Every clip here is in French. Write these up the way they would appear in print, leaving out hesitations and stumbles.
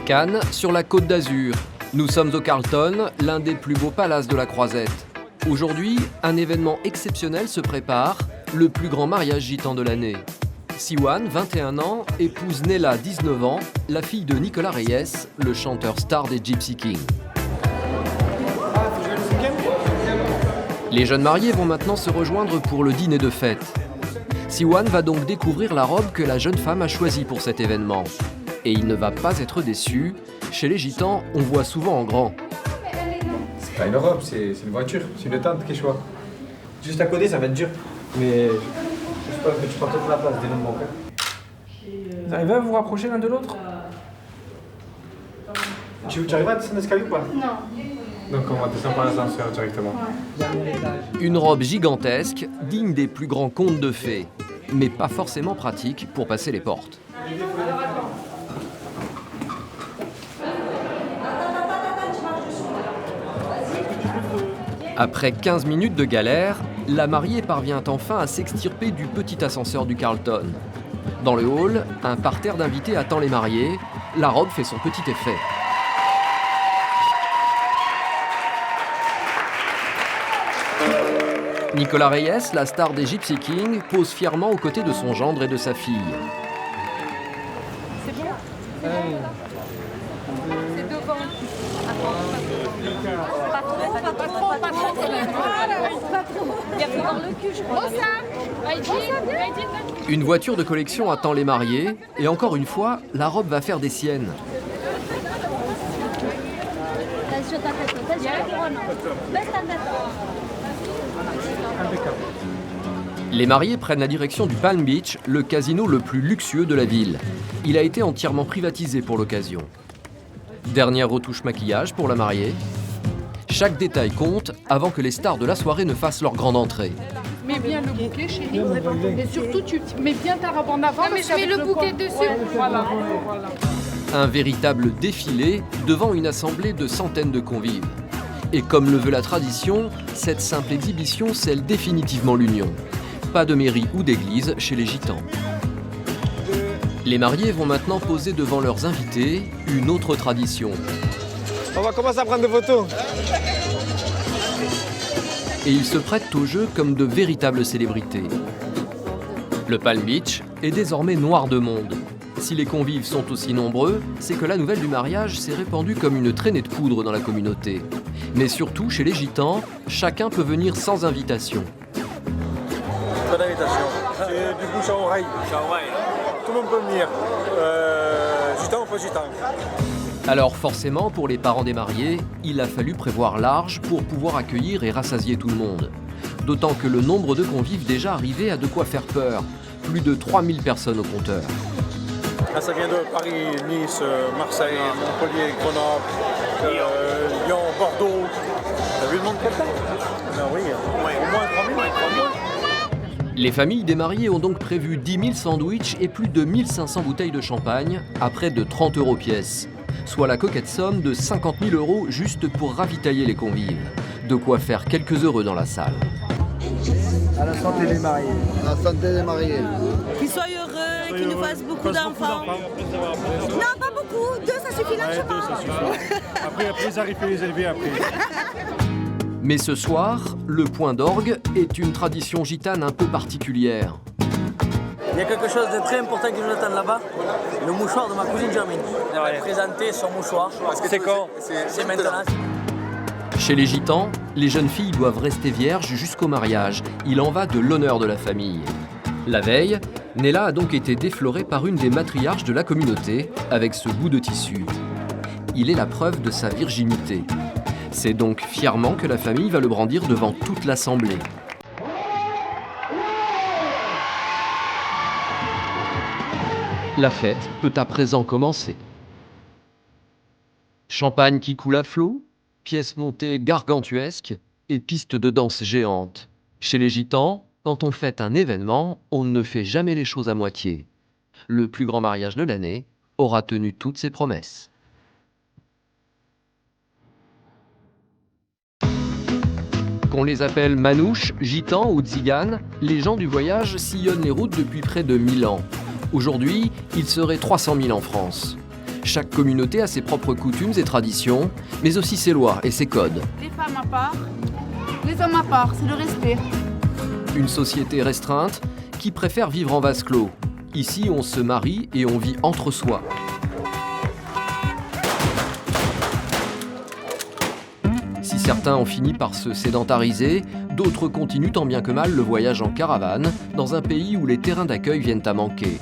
Cannes, sur la Côte d'Azur. Nous sommes au Carlton, l'un des plus beaux palaces de la Croisette. Aujourd'hui, un événement exceptionnel se prépare, le plus grand mariage gitan de l'année. Siwan, 21 ans, épouse Nella, 19 ans, la fille de Nicolas Reyes, le chanteur star des Gypsy Kings. Les jeunes mariés vont maintenant se rejoindre pour le dîner de fête. Siwan va donc découvrir la robe que la jeune femme a choisie pour cet événement. Et il ne va pas être déçu. Chez les gitans, on voit souvent en grand. C'est pas une robe, c'est une voiture, c'est une tente que je vois. Juste à côté, ça va être dur. Mais je sais pas que tu prends toute la place des noms de mon père. Vous arrivez à vous rapprocher l'un de l'autre? Tu arrives à descendre l'escalier ou pas? Non. Donc on va descendre par l'ascenseur directement. Une robe gigantesque, digne des plus grands contes de fées, mais pas forcément pratique pour passer les portes. Après 15 minutes de galère, la mariée parvient enfin à s'extirper du petit ascenseur du Carlton. Dans le hall, un parterre d'invités attend les mariés. La robe fait son petit effet. Nicolas Reyes, la star des Gypsy Kings, pose fièrement aux côtés de son gendre et de sa fille. C'est bon C'est devant. Pas trop. Il y a plus dans le cul, je crois. Une voiture de collection attend les mariés, et encore une fois, la robe va faire des siennes. Les mariés prennent la direction du Palm Beach, le casino le plus luxueux de la ville. Il a été entièrement privatisé pour l'occasion. Dernière retouche maquillage pour la mariée. Chaque détail compte avant que les stars de la soirée ne fassent leur grande entrée. Mets bien le bouquet, chérie. Et surtout, tu mets bien ta robe en avant. Non, mais je mets le bouquet dessus. Ouais, voilà. Un véritable défilé devant une assemblée de centaines de convives. Et comme le veut la tradition, cette simple exhibition scelle définitivement l'union. Pas de mairie ou d'église chez les gitans. Les mariés vont maintenant poser devant leurs invités une autre tradition. On va commencer à prendre des photos. Et ils se prêtent au jeu comme de véritables célébrités. Le Palm Beach est désormais noir de monde. Si les convives sont aussi nombreux, c'est que la nouvelle du mariage s'est répandue comme une traînée de poudre dans la communauté. Mais surtout, chez les gitans, chacun peut venir sans invitation. Pas d'invitation. C'est du bouche à oreille. Tout le monde peut venir. Gitan ou pas gitan. Alors forcément, pour les parents des mariés, il a fallu prévoir large pour pouvoir accueillir et rassasier tout le monde. D'autant que le nombre de convives déjà arrivés a de quoi faire peur. Plus de 3000 personnes au compteur. Là, ça vient de Paris, Nice, Marseille, Montpellier, Grenoble, Lyon, Bordeaux. T'as vu le monde comme ça? Ben oui, au moins 3000. Les familles des mariés ont donc prévu 10 000 sandwichs et plus de 1500 bouteilles de champagne à près de 30 € pièce. Soit la coquette somme de 50 000 € juste pour ravitailler les convives. De quoi faire quelques heureux dans la salle. À la santé des mariés. À la santé des mariés. Qu'ils soient heureux, qu'ils nous fassent beaucoup d'enfants. Non, pas beaucoup. 2, ça suffit largement. Après, ils arrivent à les élever après. Mais ce soir, le point d'orgue est une tradition gitane un peu particulière. Il y a quelque chose de très important qui nous attend là-bas, le mouchoir de ma cousine Germaine. Elle va présenter son mouchoir. C'est quand? C'est maintenant. Chez les gitans, les jeunes filles doivent rester vierges jusqu'au mariage. Il en va de l'honneur de la famille. La veille, Nella a donc été déflorée par une des matriarches de la communauté avec ce bout de tissu. Il est la preuve de sa virginité. C'est donc fièrement que la famille va le brandir devant toute l'assemblée. La fête peut à présent commencer. Champagne qui coule à flot, pièces montées gargantuesques et pistes de danse géantes. Chez les gitans, quand on fête un événement, on ne fait jamais les choses à moitié. Le plus grand mariage de l'année aura tenu toutes ses promesses. Qu'on les appelle manouches, gitans ou tziganes, les gens du voyage sillonnent les routes depuis près de 1000 ans. Aujourd'hui, ils seraient 300 000 en France. Chaque communauté a ses propres coutumes et traditions, mais aussi ses lois et ses codes. Les femmes à part, les hommes à part, c'est le respect. Une société restreinte qui préfère vivre en vase clos. Ici, on se marie et on vit entre soi. Si certains ont fini par se sédentariser, d'autres continuent tant bien que mal le voyage en caravane dans un pays où les terrains d'accueil viennent à manquer.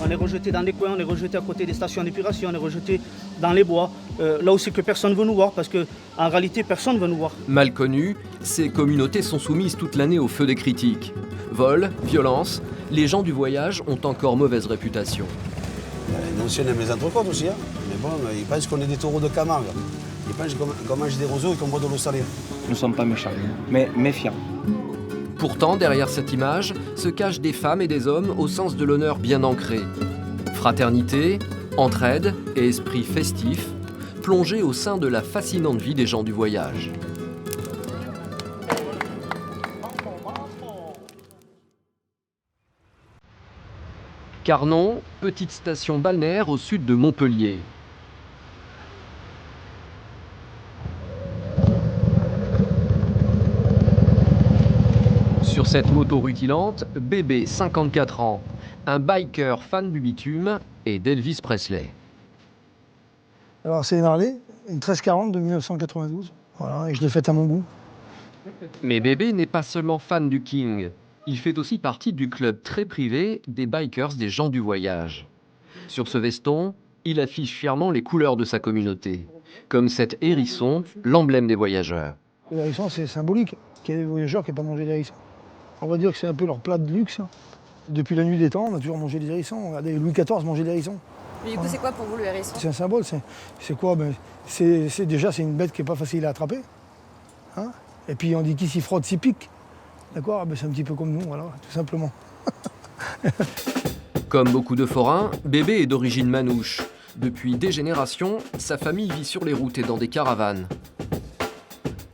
On est rejeté dans les coins, on est rejeté à côté des stations d'épuration, on est rejeté dans les bois, là où c'est que personne ne veut nous voir, parce qu'en réalité, personne ne veut nous voir. Mal connues, ces communautés sont soumises toute l'année au feu des critiques. Vol, violence, les gens du voyage ont encore mauvaise réputation. Nous aussi, on aime les entrecôtes aussi, hein. Mais bon, ils pensent qu'on est des taureaux de Camargue. Ils pensent qu'on mange des roseaux et qu'on boit de l'eau salée. Nous ne sommes pas méchants, mais méfiants. Pourtant, derrière cette image, se cachent des femmes et des hommes au sens de l'honneur bien ancré. Fraternité, entraide et esprit festif, plongés au sein de la fascinante vie des gens du voyage. Carnon, petite station balnéaire au sud de Montpellier. Sur cette moto rutilante, Bébé, 54 ans, un biker fan du bitume et d'Elvis Presley. Alors c'est une Harley, une 1340 de 1992, voilà, et je l'ai faite à mon goût. Mais Bébé n'est pas seulement fan du King, il fait aussi partie du club très privé des bikers des gens du voyage. Sur ce veston, il affiche fièrement les couleurs de sa communauté, comme cet hérisson, l'emblème des voyageurs. L'hérisson c'est symbolique, qu'il y ait des voyageurs qui n'aient pas mangé d'hérisson. On va dire que c'est un peu leur plat de luxe. Depuis la nuit des temps, on a toujours mangé des hérissons. Regardez, Louis XIV mangeait des hérissons. Mais du coup, c'est quoi pour vous le hérisson? C'est un symbole. C'est quoi? Déjà, c'est une bête qui n'est pas facile à attraper. Hein, et puis on dit qui s'y frotte, s'y pique. D'accord? C'est un petit peu comme nous, voilà, tout simplement. Comme beaucoup de forains, Bébé est d'origine manouche. Depuis des générations, sa famille vit sur les routes et dans des caravanes.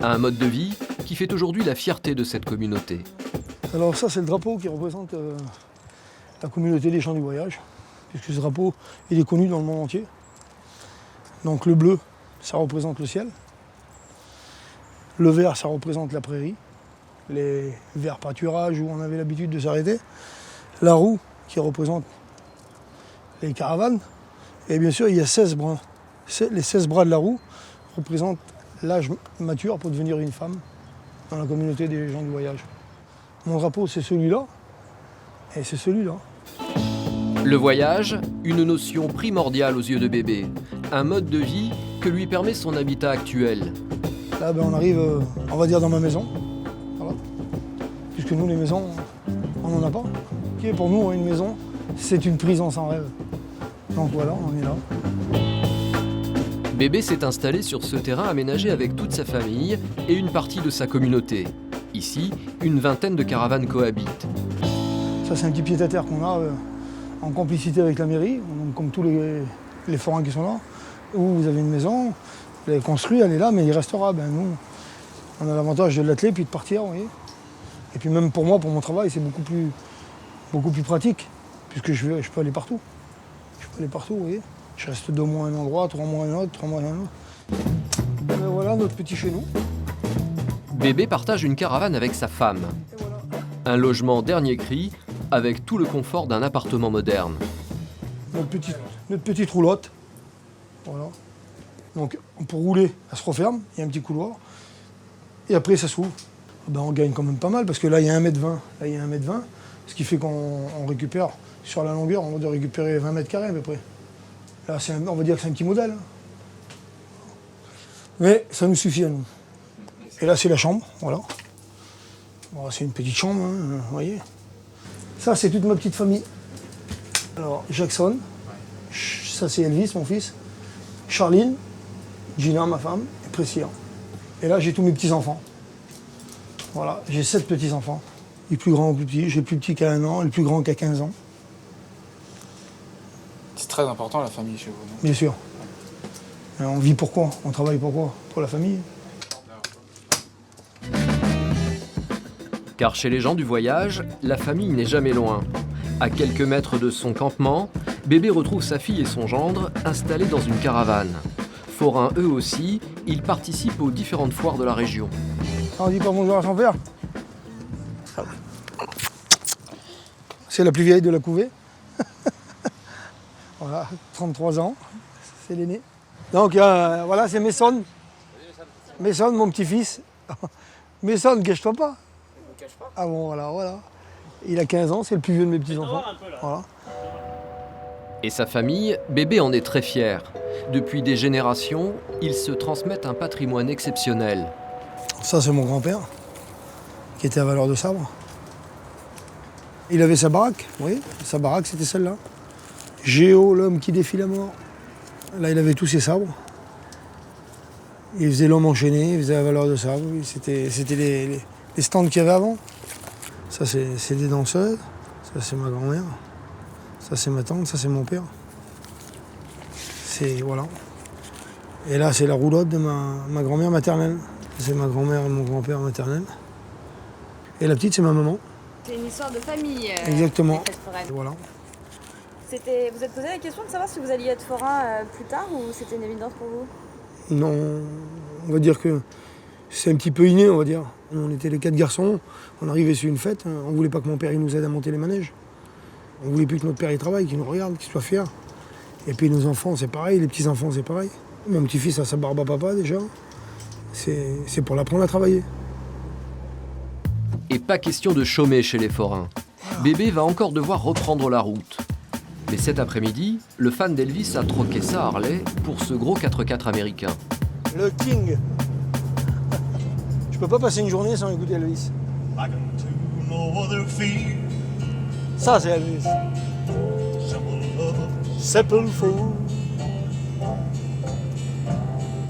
Un mode de vie qui fait aujourd'hui la fierté de cette communauté. Alors ça, c'est le drapeau qui représente la communauté des gens du voyage, puisque ce drapeau, il est connu dans le monde entier. Donc le bleu, ça représente le ciel. Le vert, ça représente la prairie, les verts pâturages où on avait l'habitude de s'arrêter. La roue, qui représente les caravanes. Et bien sûr, il y a 16 bras. Les 16 bras de la roue représentent l'âge mature pour devenir une femme dans la communauté des gens du voyage. Mon drapeau, c'est celui-là, et c'est celui-là. Le voyage, une notion primordiale aux yeux de Bébé. Un mode de vie que lui permet son habitat actuel. Là, on arrive, on va dire, dans ma maison. Voilà. Puisque nous, les maisons, on n'en a pas. Pour nous, une maison, c'est une prison sans rêve. Donc voilà, on est là. Bébé s'est installé sur ce terrain aménagé avec toute sa famille et une partie de sa communauté. Ici, une vingtaine de caravanes cohabitent. Ça, c'est un petit pied-à-terre qu'on a en complicité avec la mairie, donc, comme tous les forains qui sont là, où vous avez une maison, vous l'avez construite, elle est là, mais il restera. Nous, on a l'avantage de l'atteler puis de partir, vous voyez. Et puis même pour moi, pour mon travail, c'est beaucoup plus pratique, puisque je peux aller partout. Je peux aller partout, vous voyez. Je reste 2 mois à un endroit, 3 mois à un autre, 3 mois à un autre. Et voilà notre petit chez nous. Bébé partage une caravane avec sa femme. Un logement dernier cri, avec tout le confort d'un appartement moderne. Notre petite roulotte. Voilà. Donc pour rouler, elle se referme, il y a un petit couloir. Et après ça s'ouvre. On gagne quand même pas mal, parce que là il y a 1,20 m. Là il y a 1,20 m, ce qui fait qu'on récupère, sur la longueur, on va récupérer 20 mètres carrés à peu près. Là, on va dire que c'est un petit modèle. Mais ça nous suffit à nous. Et là, c'est la chambre, voilà. Bon, c'est une petite chambre, hein, vous voyez. Ça, c'est toute ma petite famille. Alors, Jackson, ça c'est Elvis, mon fils. Charline, Gina, ma femme, et Priscilla. Et là, j'ai tous mes petits-enfants. Voilà, j'ai 7 petits-enfants. Les plus grands aux plus petits. J'ai le plus petit qui a 1 an, et le plus grand qui a 15 ans. C'est très important la famille chez vous, non? Bien sûr. Et on vit pour quoi? On travaille pour quoi? Pour la famille. Car chez les gens du voyage, la famille n'est jamais loin. À quelques mètres de son campement, Bébé retrouve sa fille et son gendre installés dans une caravane. Forains eux aussi, ils participent aux différentes foires de la région. On dit pas bonjour à son père. C'est la plus vieille de la couvée. Voilà, 33 ans, c'est l'aîné. Donc voilà, c'est Messon. Messon, mon petit-fils. Messon, cache-toi pas. Ah bon, voilà. Il a 15 ans, c'est le plus vieux de mes petits-enfants. Voilà. Et sa famille, Bébé en est très fier. Depuis des générations, ils se transmettent un patrimoine exceptionnel. Ça, c'est mon grand-père, qui était à Valeur de Sabre. Il avait sa baraque, oui, sa baraque, c'était celle-là. Géo, l'homme qui défie la mort. Là, il avait tous ses sabres. Il faisait l'homme enchaîné, il faisait la Valeur de Sabre. C'était les stands qu'il y avait avant. Ça, c'est des danseuses. Ça, c'est ma grand-mère. Ça, c'est ma tante. Ça, c'est mon père. Voilà. Et là, c'est la roulotte de ma grand-mère maternelle. C'est ma grand-mère et mon grand-père maternel. Et la petite, c'est ma maman. C'est une histoire de famille. Exactement. Les fêtes foraines. Voilà. Vous êtes posé la question de savoir si vous alliez être forain plus tard ou c'était une évidence pour vous? Non, on va dire que c'est un petit peu inné, on va dire. On était les 4 garçons, on arrivait sur une fête, on voulait pas que mon père il nous aide à monter les manèges. On voulait plus que notre père il travaille, qu'il nous regarde, qu'il soit fier. Et puis nos enfants, c'est pareil, les petits-enfants, c'est pareil. Mon petit-fils a sa barbe à papa déjà. C'est pour l'apprendre à travailler. Et pas question de chômer chez les forains. Bébé va encore devoir reprendre la route. Mais cet après-midi, le fan d'Elvis a troqué sa Harley pour ce gros 4x4 américain. Le King. Je peux pas passer une journée sans écouter Elvis. Ça, c'est Elvis. Simple Fool.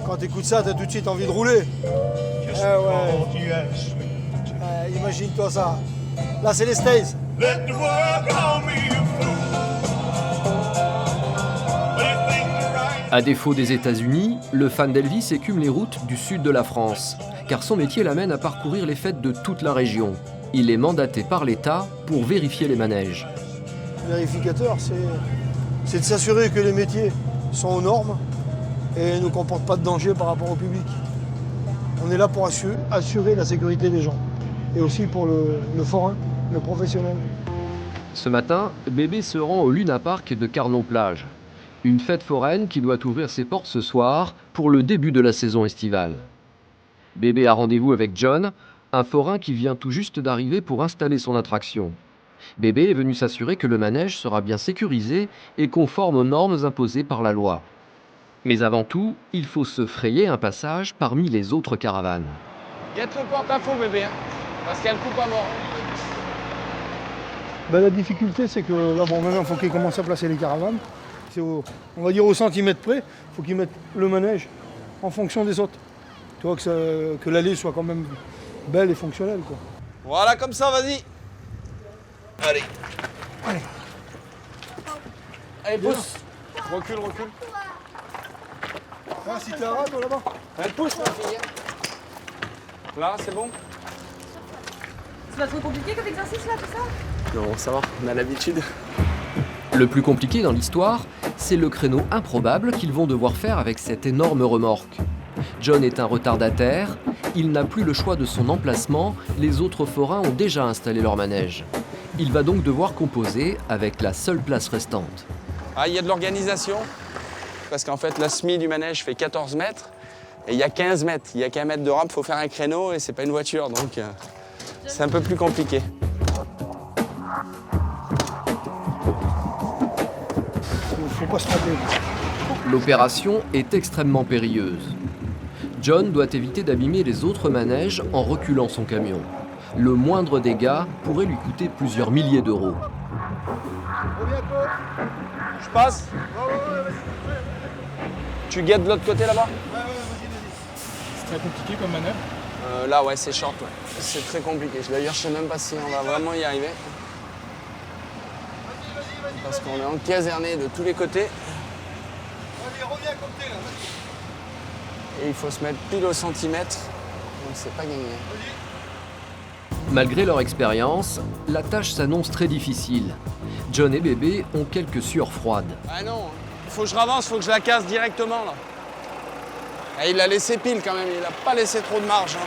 Quand t'écoutes ça, t'as tout de suite envie de rouler. Imagine-toi ça. Là, c'est les States. À défaut des États-Unis, le fan d'Elvis écume les routes du sud de la France, car son métier l'amène à parcourir les fêtes de toute la région. Il est mandaté par l'État pour vérifier les manèges. Le vérificateur, c'est de s'assurer que les métiers sont aux normes et ne comportent pas de danger par rapport au public. On est là pour assurer la sécurité des gens et aussi pour le forain, le professionnel. Ce matin, Bébé se rend au Luna Park de Carnot-Plage. Une fête foraine qui doit ouvrir ses portes ce soir pour le début de la saison estivale. Bébé a rendez-vous avec John, un forain qui vient tout juste d'arriver pour installer son attraction. Bébé est venu s'assurer que le manège sera bien sécurisé et conforme aux normes imposées par la loi. Mais avant tout, il faut se frayer un passage parmi les autres caravanes. Guette le porte-à-faux, bébé, parce qu'elle coupe à mort. La difficulté, c'est que là, maintenant, il faut qu'ils commencent à placer les caravanes. C'est on va dire au centimètre près, il faut qu'ils mettent le manège en fonction des autres. Tu vois que l'allée soit quand même belle et fonctionnelle, quoi. Voilà, comme ça, vas-y. Allez. Allez, pousse. Recule. Ah, si t'es arabe, là-bas. Elle pousse, ma fille. Là, c'est bon? C'est pas trop compliqué comme exercice là, tout ça? Non, ça va, on a l'habitude. Le plus compliqué dans l'histoire, c'est le créneau improbable qu'ils vont devoir faire avec cette énorme remorque. John est un retardataire, il n'a plus le choix de son emplacement, les autres forains ont déjà installé leur manège. Il va donc devoir composer avec la seule place restante. Ah, il y a de l'organisation, parce qu'en fait, la SMI du manège fait 14 mètres, et il y a 15 mètres. Il n'y a qu'un mètre de rampe, il faut faire un créneau, et c'est pas une voiture, donc c'est un peu plus compliqué. Faut pas se tromper. L'opération est extrêmement périlleuse. John doit éviter d'abîmer les autres manèges en reculant son camion. Le moindre dégât pourrait lui coûter plusieurs milliers d'euros. Je passe. Tu guettes de l'autre côté là-bas? C'est très compliqué comme manœuvre. Là, ouais, c'est short, ouais. C'est très compliqué. D'ailleurs, je sais même pas si on va vraiment y arriver. Parce qu'on est encaserné de tous les côtés. Et il faut se mettre pile au centimètre, donc c'est pas gagné. Malgré leur expérience, la tâche s'annonce très difficile. John et Bébé ont quelques sueurs froides. Ah non, il faut que je ravance, il faut que je la casse directement là. Et il a laissé pile quand même, il n'a pas laissé trop de marge. Hein.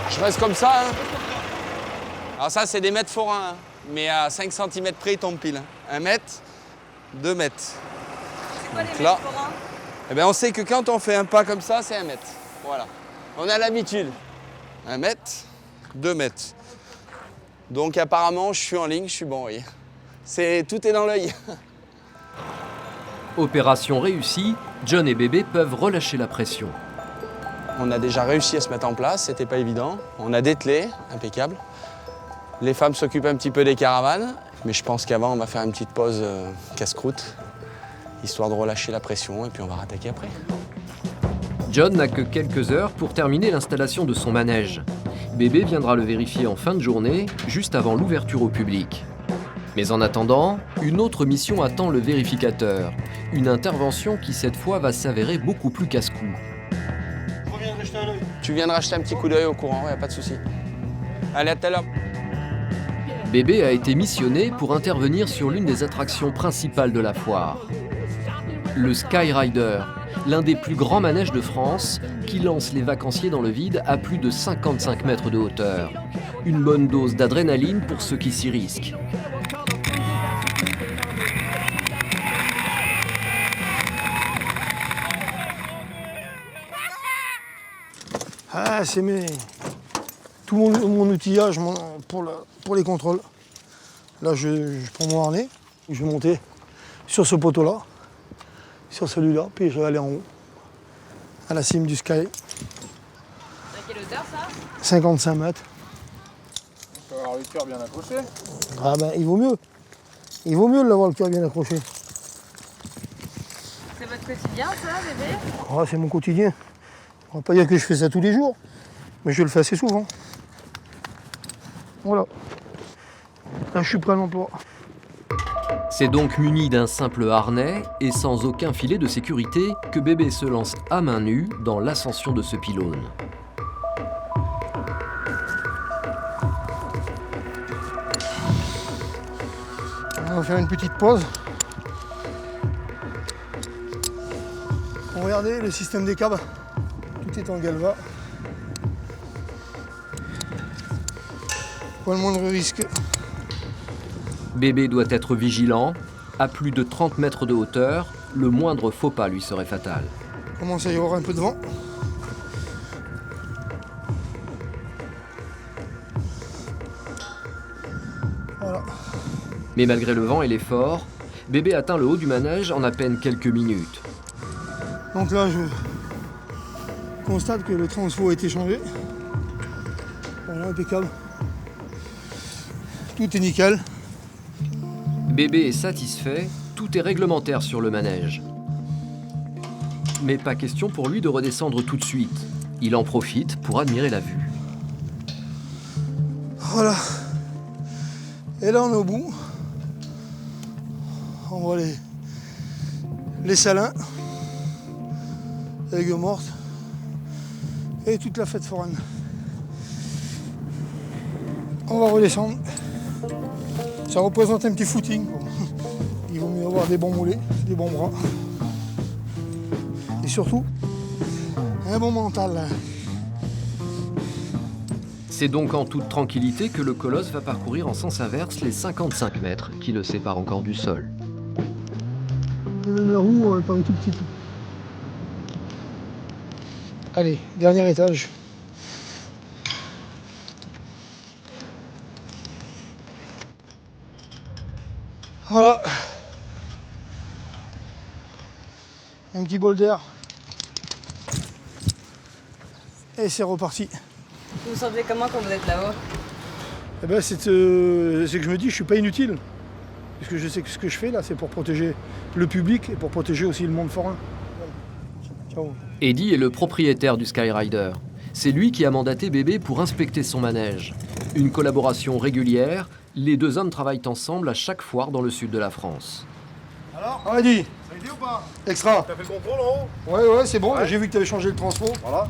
Je reste comme ça. Hein. Alors ça, c'est des mètres forains, hein. Mais à 5 cm près, il tombe pile. Hein. 1 mètre, 2 mètres. C'est quoi donc les là, mètres forains? eh bien, on sait que quand on fait un pas comme ça, c'est 1 mètre. Voilà. On a l'habitude. 1 mètre, 2 mètres. Donc apparemment, je suis en ligne, je suis bon, oui. Tout est dans l'œil. Opération réussie, John et Bébé peuvent relâcher la pression. On a déjà réussi à se mettre en place, c'était pas évident. On a dételé, impeccable. Les femmes s'occupent un petit peu des caravanes, mais je pense qu'avant, on va faire une petite pause casse-croûte, histoire de relâcher la pression, et puis on va rattaquer après. John n'a que quelques heures pour terminer l'installation de son manège. Bébé viendra le vérifier en fin de journée, juste avant l'ouverture au public. Mais en attendant, une autre mission attend le vérificateur. Une intervention qui cette fois va s'avérer beaucoup plus casse-cou. Tu viens de racheter un petit coup d'œil au courant, y a pas de souci. Allez, à tout à l'heure. Bébé a été missionné pour intervenir sur l'une des attractions principales de la foire. Le Skyrider, l'un des plus grands manèges de France, qui lance les vacanciers dans le vide à plus de 55 mètres de hauteur. Une bonne dose d'adrénaline pour ceux qui s'y risquent. Ah, c'est tout mon outillage pour les contrôles. Là, je prends mon harnais, je vais monter sur ce poteau-là, sur celui-là, puis je vais aller en haut, à la cime du Sky. À quelle hauteur ça? 55 mètres. On peut avoir le cœur bien accroché. Ah ben, il vaut mieux. Il vaut mieux de l'avoir le cœur bien accroché. C'est votre quotidien ça, Bébé? Ah, c'est mon quotidien. On va pas dire que je fais ça tous les jours, mais je le fais assez souvent. Voilà. Là, je suis prêt à l'emploi. C'est donc muni d'un simple harnais et sans aucun filet de sécurité que Bébé se lance à main nue dans l'ascension de ce pylône. On va faire une petite pause. Regardez le système des câbles. Tout est en galva. Pas le moindre risque. Bébé doit être vigilant. À plus de 30 mètres de hauteur, le moindre faux pas lui serait fatal. Il commence à y avoir un peu de vent. Voilà. Mais malgré le vent et l'effort, Bébé atteint le haut du manège en à peine quelques minutes. Donc là, je constate que le transfo a été changé. Voilà, impeccable. Tout est nickel. Bébé est satisfait, tout est réglementaire sur le manège. Mais pas question pour lui de redescendre tout de suite. Il en profite pour admirer la vue. Voilà. Et là, on est au bout. On voit les salins, les aiguilles mortes et toute la fête foraine. On va redescendre. Ça représente un petit footing. Il vaut mieux avoir des bons mollets, des bons bras. Et surtout, un bon mental. C'est donc en toute tranquillité que le colosse va parcourir en sens inverse les 55 mètres qui le séparent encore du sol. La roue paraît tout petite. Allez, dernier étage. Voilà. Un petit bol d'air. Et c'est reparti. Vous vous sentez comment quand vous êtes là-haut? Eh ben, c'est que je me dis, je suis pas inutile. Parce que je sais que ce que je fais là, c'est pour protéger le public et pour protéger aussi le monde forain. Ciao. Eddie est le propriétaire du Skyrider. C'est lui qui a mandaté Bébé pour inspecter son manège. Une collaboration régulière, les deux hommes travaillent ensemble à chaque foire dans le sud de la France. Alors, Eddie, Ça a été ou pas? extra. T'as fait le contrôle en haut? Ouais, c'est bon, j'ai vu que tu avais changé le transfo. Voilà.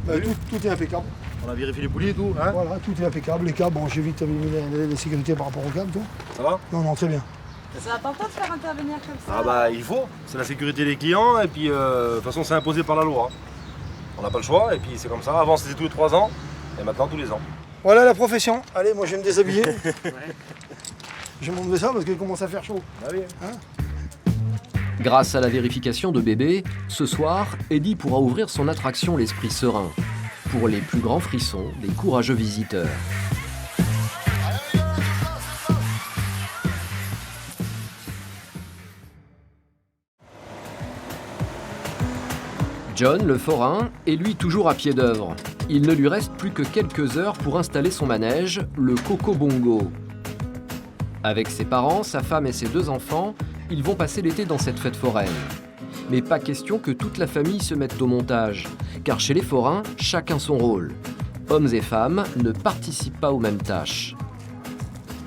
Tout est impeccable. On a vérifié les poulies et tout, hein? Voilà, tout est impeccable. Les câbles, bon, j'ai vite mis les sécurités par rapport aux câbles, tout. Ça va? Non, très bien. C'est important de faire intervenir comme ça. Ah bah il faut, c'est la sécurité des clients et puis de toute façon c'est imposé par la loi. On n'a pas le choix et puis c'est comme ça. Avant c'était tous les 3 ans et maintenant tous les ans. Voilà la profession. Allez, moi je vais me déshabiller. Je vais m'enlever ça parce qu'il commence à faire chaud. Ah oui. Hein? Grâce à la vérification de bébé, ce soir, Eddie pourra ouvrir son attraction L'Esprit Serein. Pour les plus grands frissons des courageux visiteurs. John, le forain, est lui toujours à pied d'œuvre. Il ne lui reste plus que quelques heures pour installer son manège, le Coco Bongo. Avec ses parents, sa femme et ses 2 enfants, ils vont passer l'été dans cette fête foraine. Mais pas question que toute la famille se mette au montage, car chez les forains, chacun son rôle. Hommes et femmes ne participent pas aux mêmes tâches.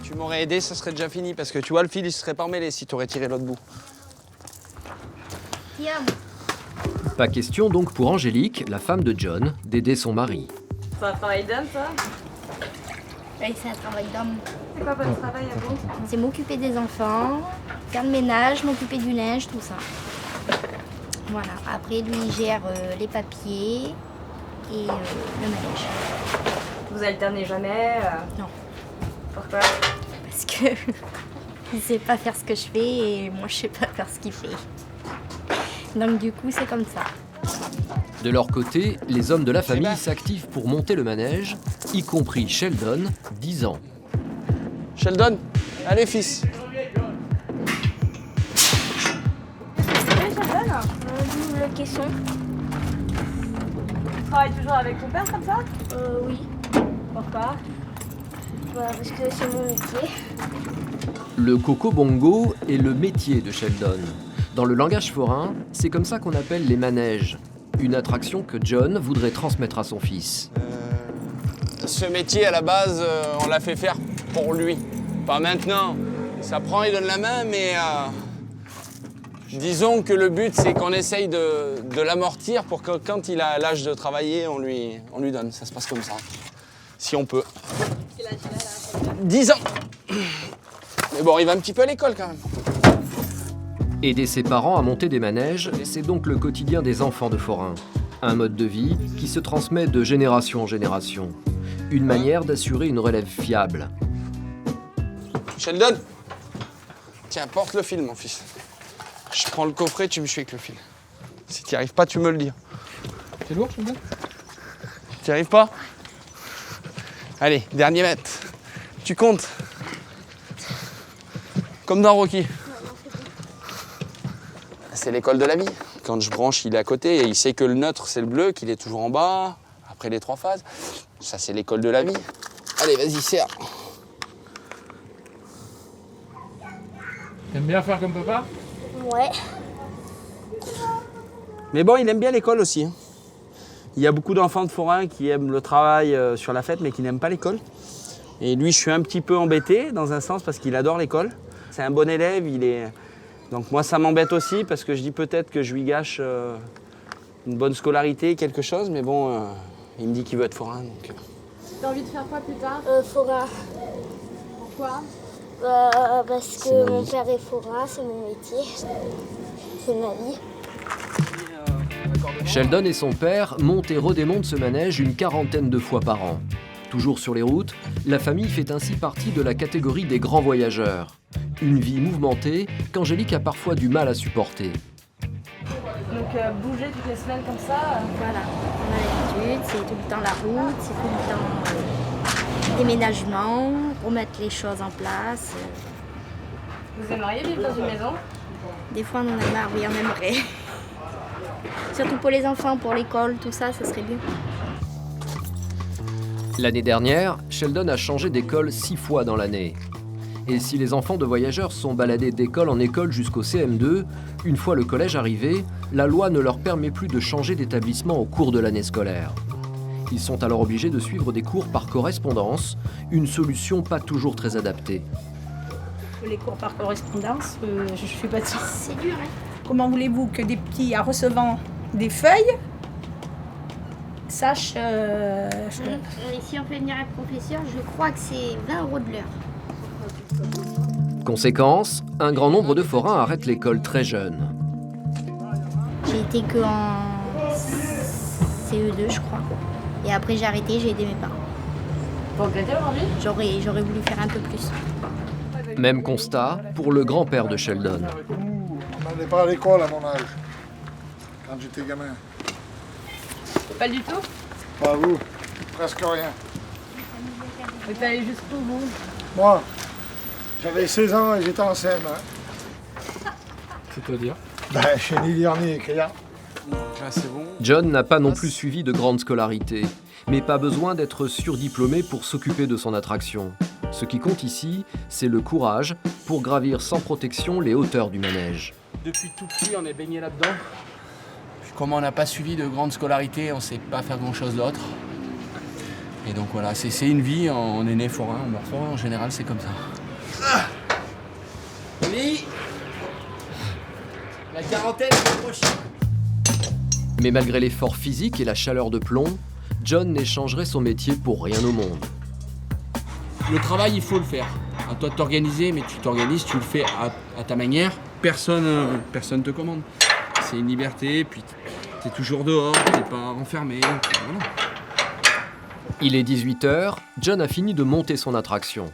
Tu m'aurais aidé, ça serait déjà fini, parce que tu vois, le fil, il se serait pas emmêlé si tu aurais tiré l'autre bout. Tiens. Pas question donc pour Angélique, la femme de John, d'aider son mari. C'est un travail d'homme, ça? Oui, c'est un travail d'homme. C'est quoi votre travail à vous? C'est m'occuper des enfants, faire le ménage, m'occuper du linge, tout ça. Voilà. Après, lui, il gère les papiers et le manège. Vous alternez jamais? Non. Pourquoi? Parce que il sait pas faire ce que je fais et moi, je sais pas faire ce qu'il fait. Donc du coup, c'est comme ça. De leur côté, les hommes de la famille s'activent pour monter le manège, y compris Sheldon, 10 ans. Sheldon, allez fils. Oui, Sheldon? Le caisson. Tu travailles toujours avec ton père comme ça? Oui. Pourquoi? Parce que c'est mon métier. Le Coco Bongo est le métier de Sheldon. Dans le langage forain, c'est comme ça qu'on appelle les manèges. Une attraction que John voudrait transmettre à son fils. Ce métier, à la base, on l'a fait faire pour lui. Pas maintenant. Ça prend, il donne la main, mais disons que le but, c'est qu'on essaye de l'amortir pour que quand il a l'âge de travailler, on lui donne. Ça se passe comme ça. Si on peut. 10 ans. Mais bon, il va un petit peu à l'école quand même. Aider ses parents à monter des manèges, c'est donc le quotidien des enfants de forains. Un mode de vie qui se transmet de génération en génération. Une manière d'assurer une relève fiable. Sheldon, tiens, porte le fil, mon fils. Je prends le coffret, tu me suis avec le fil. Si tu n'y arrives pas, tu me le dis. C'est lourd, Sheldon? Tu n'y arrives pas? Allez, dernier mètre. Tu comptes. Comme dans Rocky. C'est l'école de la vie. Quand je branche, il est à côté et il sait que le neutre, c'est le bleu, qu'il est toujours en bas, après les 3 phases. Ça, c'est l'école de la vie. Allez, vas-y, serre. T'aimes bien faire comme papa? Ouais. Mais bon, il aime bien l'école aussi. Il y a beaucoup d'enfants de forains qui aiment le travail sur la fête, mais qui n'aiment pas l'école. Et lui, je suis un petit peu embêté, dans un sens, parce qu'il adore l'école. C'est un bon élève, il est... Donc moi, ça m'embête aussi, parce que je dis peut-être que je lui gâche une bonne scolarité, quelque chose, mais bon, il me dit qu'il veut être forain, donc... T'as envie de faire quoi plus tard? Forain. Pourquoi? Parce que mon père est forain, c'est mon métier. C'est ma vie. Sheldon et son père montent et redémontent ce manège une 40aine de fois par an. Toujours sur les routes, la famille fait ainsi partie de la catégorie des grands voyageurs. Une vie mouvementée qu'Angélique a parfois du mal à supporter. Donc bouger toutes les semaines comme ça? Voilà, on a l'habitude, c'est tout le temps la route, c'est tout le temps déménagement, remettre les choses en place. Vous aimeriez vivre dans une maison? Des fois on en a marre, oui on aimerait. Surtout pour les enfants, pour l'école, tout ça, ça serait bien. L'année dernière, Sheldon a changé d'école 6 fois dans l'année. Et si les enfants de voyageurs sont baladés d'école en école jusqu'au CM2, une fois le collège arrivé, la loi ne leur permet plus de changer d'établissement au cours de l'année scolaire. Ils sont alors obligés de suivre des cours par correspondance, une solution pas toujours très adaptée. Les cours par correspondance, je suis pas sûre. C'est dur, hein. Comment voulez-vous que des petits, en recevant des feuilles, Sache, Si on fait venir un professeur, je crois que c'est 20 € de l'heure. Conséquence, un grand nombre de forains arrêtent l'école très jeunes. J'ai été que en CE2, je crois. Et après, j'ai arrêté, j'ai aidé mes parents. Vous regrettez aujourd'hui? J'aurais voulu faire un peu plus. Même constat pour le grand-père de Sheldon. On n'allait pas à l'école à mon âge, quand j'étais gamin. Pas du tout? Pas vous, presque rien. Mais t'es allé jusqu'où, vous? Moi, j'avais 16 ans et j'étais en CM1. C'est-à-dire? Ben, chez Nili Arni et Créa. John n'a pas non plus suivi de grande scolarité, mais pas besoin d'être surdiplômé pour s'occuper de son attraction. Ce qui compte ici, c'est le courage pour gravir sans protection les hauteurs du manège. Depuis tout petit, on est baigné là-dedans. Puis comme on n'a pas suivi de grande scolarité, on ne sait pas faire grand-chose d'autre. Et donc voilà, c'est une vie, on est né forain, on meurt forain, en général c'est comme ça. Oui, la quarantaine est prochaine. Mais malgré l'effort physique et la chaleur de plomb, John n'échangerait son métier pour rien au monde. Le travail, il faut le faire. À toi de t'organiser, mais tu t'organises, tu le fais à ta manière. Personne te commande. C'est une liberté, puis t'es toujours dehors, t'es pas enfermé. Voilà. Il est 18h, John a fini de monter son attraction.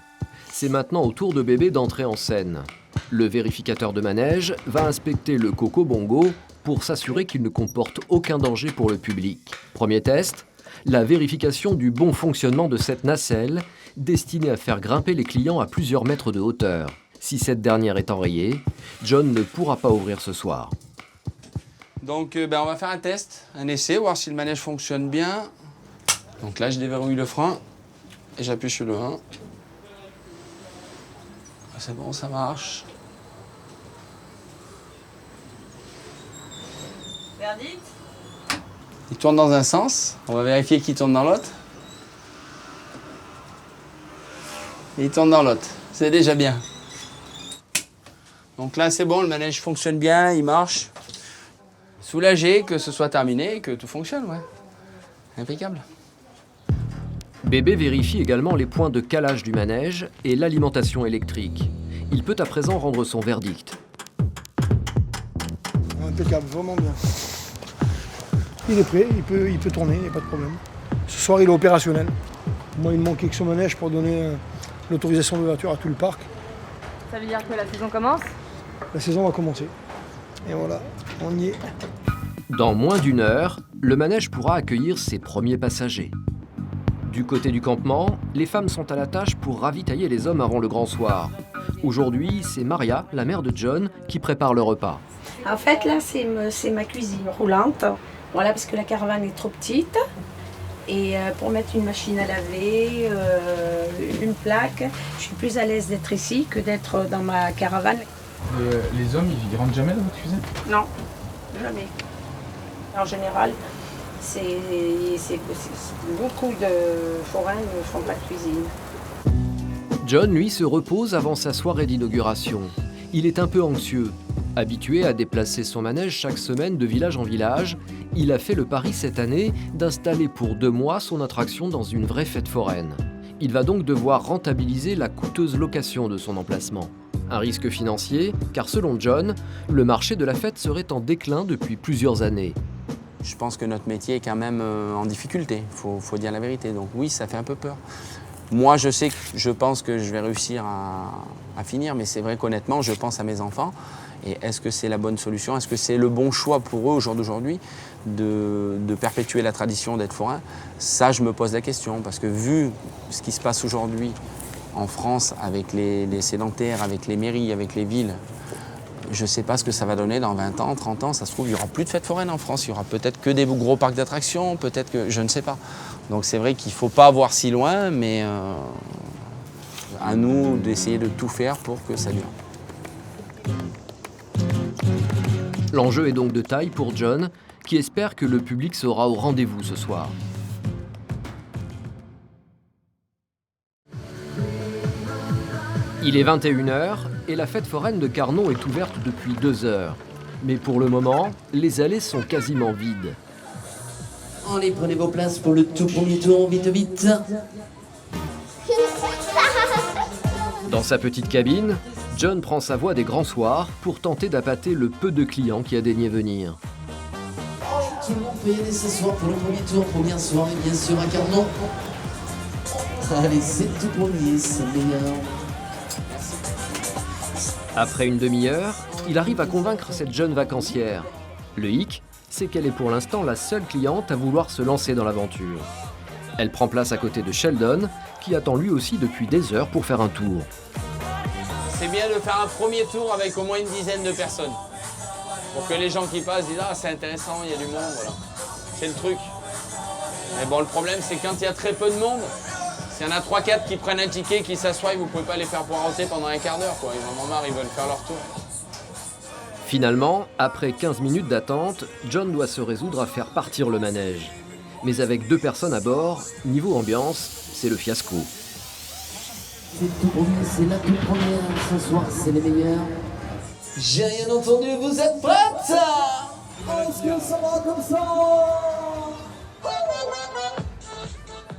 C'est maintenant au tour de bébé d'entrer en scène. Le vérificateur de manège va inspecter le Coco Bongo pour s'assurer qu'il ne comporte aucun danger pour le public. Premier test, la vérification du bon fonctionnement de cette nacelle destinée à faire grimper les clients à plusieurs mètres de hauteur. Si cette dernière est enrayée, John ne pourra pas ouvrir ce soir. Donc on va faire un test, un essai, voir si le manège fonctionne bien. Donc là, je déverrouille le frein et j'appuie sur le 1. C'est bon, ça marche. Verdict? Il tourne dans un sens, on va vérifier qu'il tourne dans l'autre. Et il tourne dans l'autre, c'est déjà bien. Donc là, c'est bon, le manège fonctionne bien, il marche. Soulagé que ce soit terminé et que tout fonctionne, ouais. Impeccable. Bébé vérifie également les points de calage du manège et l'alimentation électrique. Il peut à présent rendre son verdict. Impeccable, vraiment bien. Il est prêt, il peut tourner, il n'y a pas de problème. Ce soir, il est opérationnel. Moi, il me manquait que son manège pour donner l'autorisation d'ouverture à tout le parc. Ça veut dire que la saison commence? La saison va commencer. Et voilà, on y est. Dans moins d'une heure, le manège pourra accueillir ses premiers passagers. Du côté du campement, les femmes sont à la tâche pour ravitailler les hommes avant le grand soir. Aujourd'hui, c'est Maria, la mère de John, qui prépare le repas. En fait, là, c'est ma cuisine roulante. Voilà, parce que la caravane est trop petite. Et pour mettre une machine à laver, une plaque, je suis plus à l'aise d'être ici que d'être dans ma caravane. Les hommes, ils rentrent jamais dans votre cuisine? Non, jamais. En général, c'est beaucoup de forains ne font pas de cuisine. John, lui, se repose avant sa soirée d'inauguration. Il est un peu anxieux. Habitué à déplacer son manège chaque semaine de village en village, il a fait le pari cette année d'installer pour 2 mois son attraction dans une vraie fête foraine. Il va donc devoir rentabiliser la coûteuse location de son emplacement. Un risque financier, car selon John, le marché de la fête serait en déclin depuis plusieurs années. Je pense que notre métier est quand même en difficulté, faut dire la vérité. Donc oui, ça fait un peu peur. Moi, je pense que je vais réussir à finir, mais c'est vrai qu'honnêtement, je pense à mes enfants. Et est-ce que c'est la bonne solution? Est-ce que c'est le bon choix pour eux au jour d'aujourd'hui de perpétuer la tradition d'être forain? Ça, je me pose la question, parce que vu ce qui se passe aujourd'hui en France avec les sédentaires, avec les mairies, avec les villes, je ne sais pas ce que ça va donner dans 20 ans, 30 ans. Ça se trouve, il n'y aura plus de fêtes foraines en France. Il y aura peut-être que des gros parcs d'attractions, peut-être que... Je ne sais pas. Donc c'est vrai qu'il ne faut pas voir si loin, mais à nous d'essayer de tout faire pour que ça dure. L'enjeu est donc de taille pour John, qui espère que le public sera au rendez-vous ce soir. Il est 21h et la fête foraine de Carnon est ouverte depuis 2 heures. Mais pour le moment, les allées sont quasiment vides. Allez, prenez vos places pour le tout premier tour, vite, vite. Dans sa petite cabine, John prend sa voix des grands soirs pour tenter d'appâter le peu de clients qui a daigné venir. Tout le monde peut y aller s'asseoir pour le premier tour, première soirée, bien sûr, à Carnon. Allez, c'est le tout premier, c'est le meilleur. Après une demi-heure, il arrive à convaincre cette jeune vacancière. Le hic, c'est qu'elle est pour l'instant la seule cliente à vouloir se lancer dans l'aventure. Elle prend place à côté de Sheldon, qui attend lui aussi depuis des heures pour faire un tour. C'est bien de faire un premier tour avec au moins une dizaine de personnes. Pour que les gens qui passent disent « Ah, c'est intéressant, il y a du monde, voilà. » C'est le truc. Mais bon, le problème, c'est quand il y a très peu de monde, s'il y en a 3-4 qui prennent un ticket, qui s'assoient, vous ne pouvez pas les faire poireauter pendant un quart d'heure, quoi. Ils en ont marre, ils veulent faire leur tour. Finalement, après 15 minutes d'attente, John doit se résoudre à faire partir le manège. Mais avec 2 personnes à bord, niveau ambiance, c'est le fiasco. C'est le tout premier, c'est la toute première. Ce soir, c'est les meilleurs. J'ai rien entendu, vous êtes prêtes? Est-ce que ça va comme ça?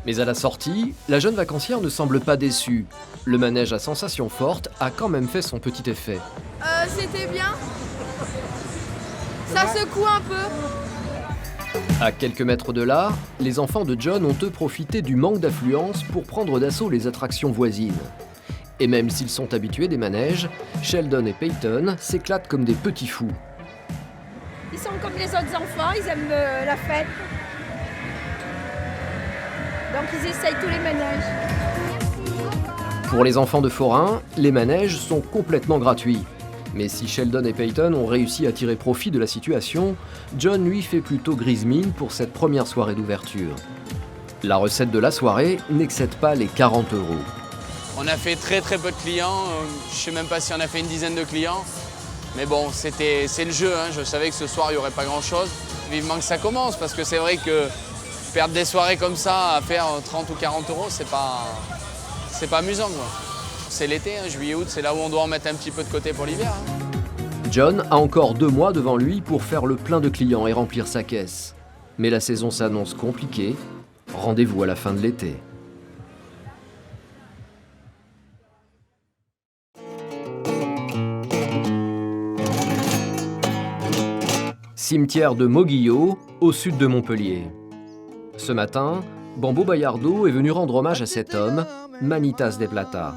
Mais à la sortie, la jeune vacancière ne semble pas déçue. Le manège à sensation forte a quand même fait son petit effet. C'était bien. Ça secoue un peu. À quelques mètres de là, les enfants de John ont eux profité du manque d'affluence pour prendre d'assaut les attractions voisines. Et même s'ils sont habitués des manèges, Sheldon et Peyton s'éclatent comme des petits fous. Ils sont comme les autres enfants, ils aiment la fête. Donc ils essayent tous les manèges. Pour les enfants de forains, les manèges sont complètement gratuits. Mais si Sheldon et Peyton ont réussi à tirer profit de la situation, John lui fait plutôt grise mine pour cette première soirée d'ouverture. La recette de la soirée n'excède pas les 40 €. On a fait très peu de clients, je ne sais même pas si on a fait une dizaine de clients. Mais bon, c'est le jeu, hein. Je savais que ce soir il n'y aurait pas grand chose. Vivement que ça commence, parce que c'est vrai que perdre des soirées comme ça à faire 30 ou 40 €, c'est pas amusant, quoi. C'est l'été, hein, juillet-août, c'est là où on doit en mettre un petit peu de côté pour l'hiver. Hein. John a encore 2 mois devant lui pour faire le plein de clients et remplir sa caisse. Mais la saison s'annonce compliquée. Rendez-vous à la fin de l'été. Cimetière de Moguillot, au sud de Montpellier. Ce matin, Bambo Bayardo est venu rendre hommage à cet homme, Manitas de Plata.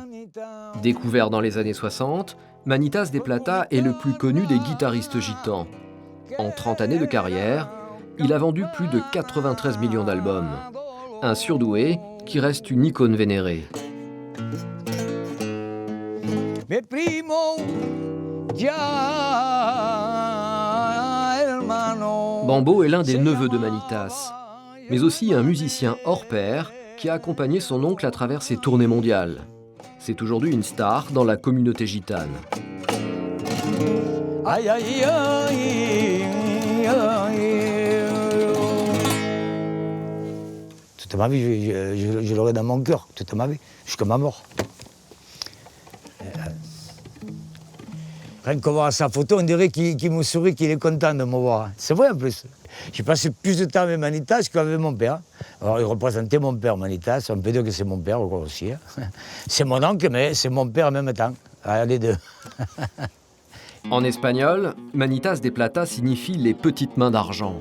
Découvert dans les années 60, Manitas de Plata est le plus connu des guitaristes gitans. En 30 années de carrière, il a vendu plus de 93 millions d'albums. Un surdoué qui reste une icône vénérée. Bambo est l'un des neveux de Manitas, mais aussi un musicien hors pair qui a accompagné son oncle à travers ses tournées mondiales. C'est aujourd'hui une star dans la communauté gitane. Toute ma vie, je l'aurai dans mon cœur, toute ma vie, jusqu'à ma mort. Rien qu'on voit sa photo, on dirait qu'il me sourit, qu'il est content de me voir. C'est vrai en plus. J'ai passé plus de temps avec Manitas qu'avec mon père. Alors il représentait mon père, Manitas. On peut dire que c'est mon père aussi. Hein. C'est mon oncle, mais c'est mon père en même temps. Ah, les deux. En espagnol, Manitas de Plata signifie les petites mains d'argent.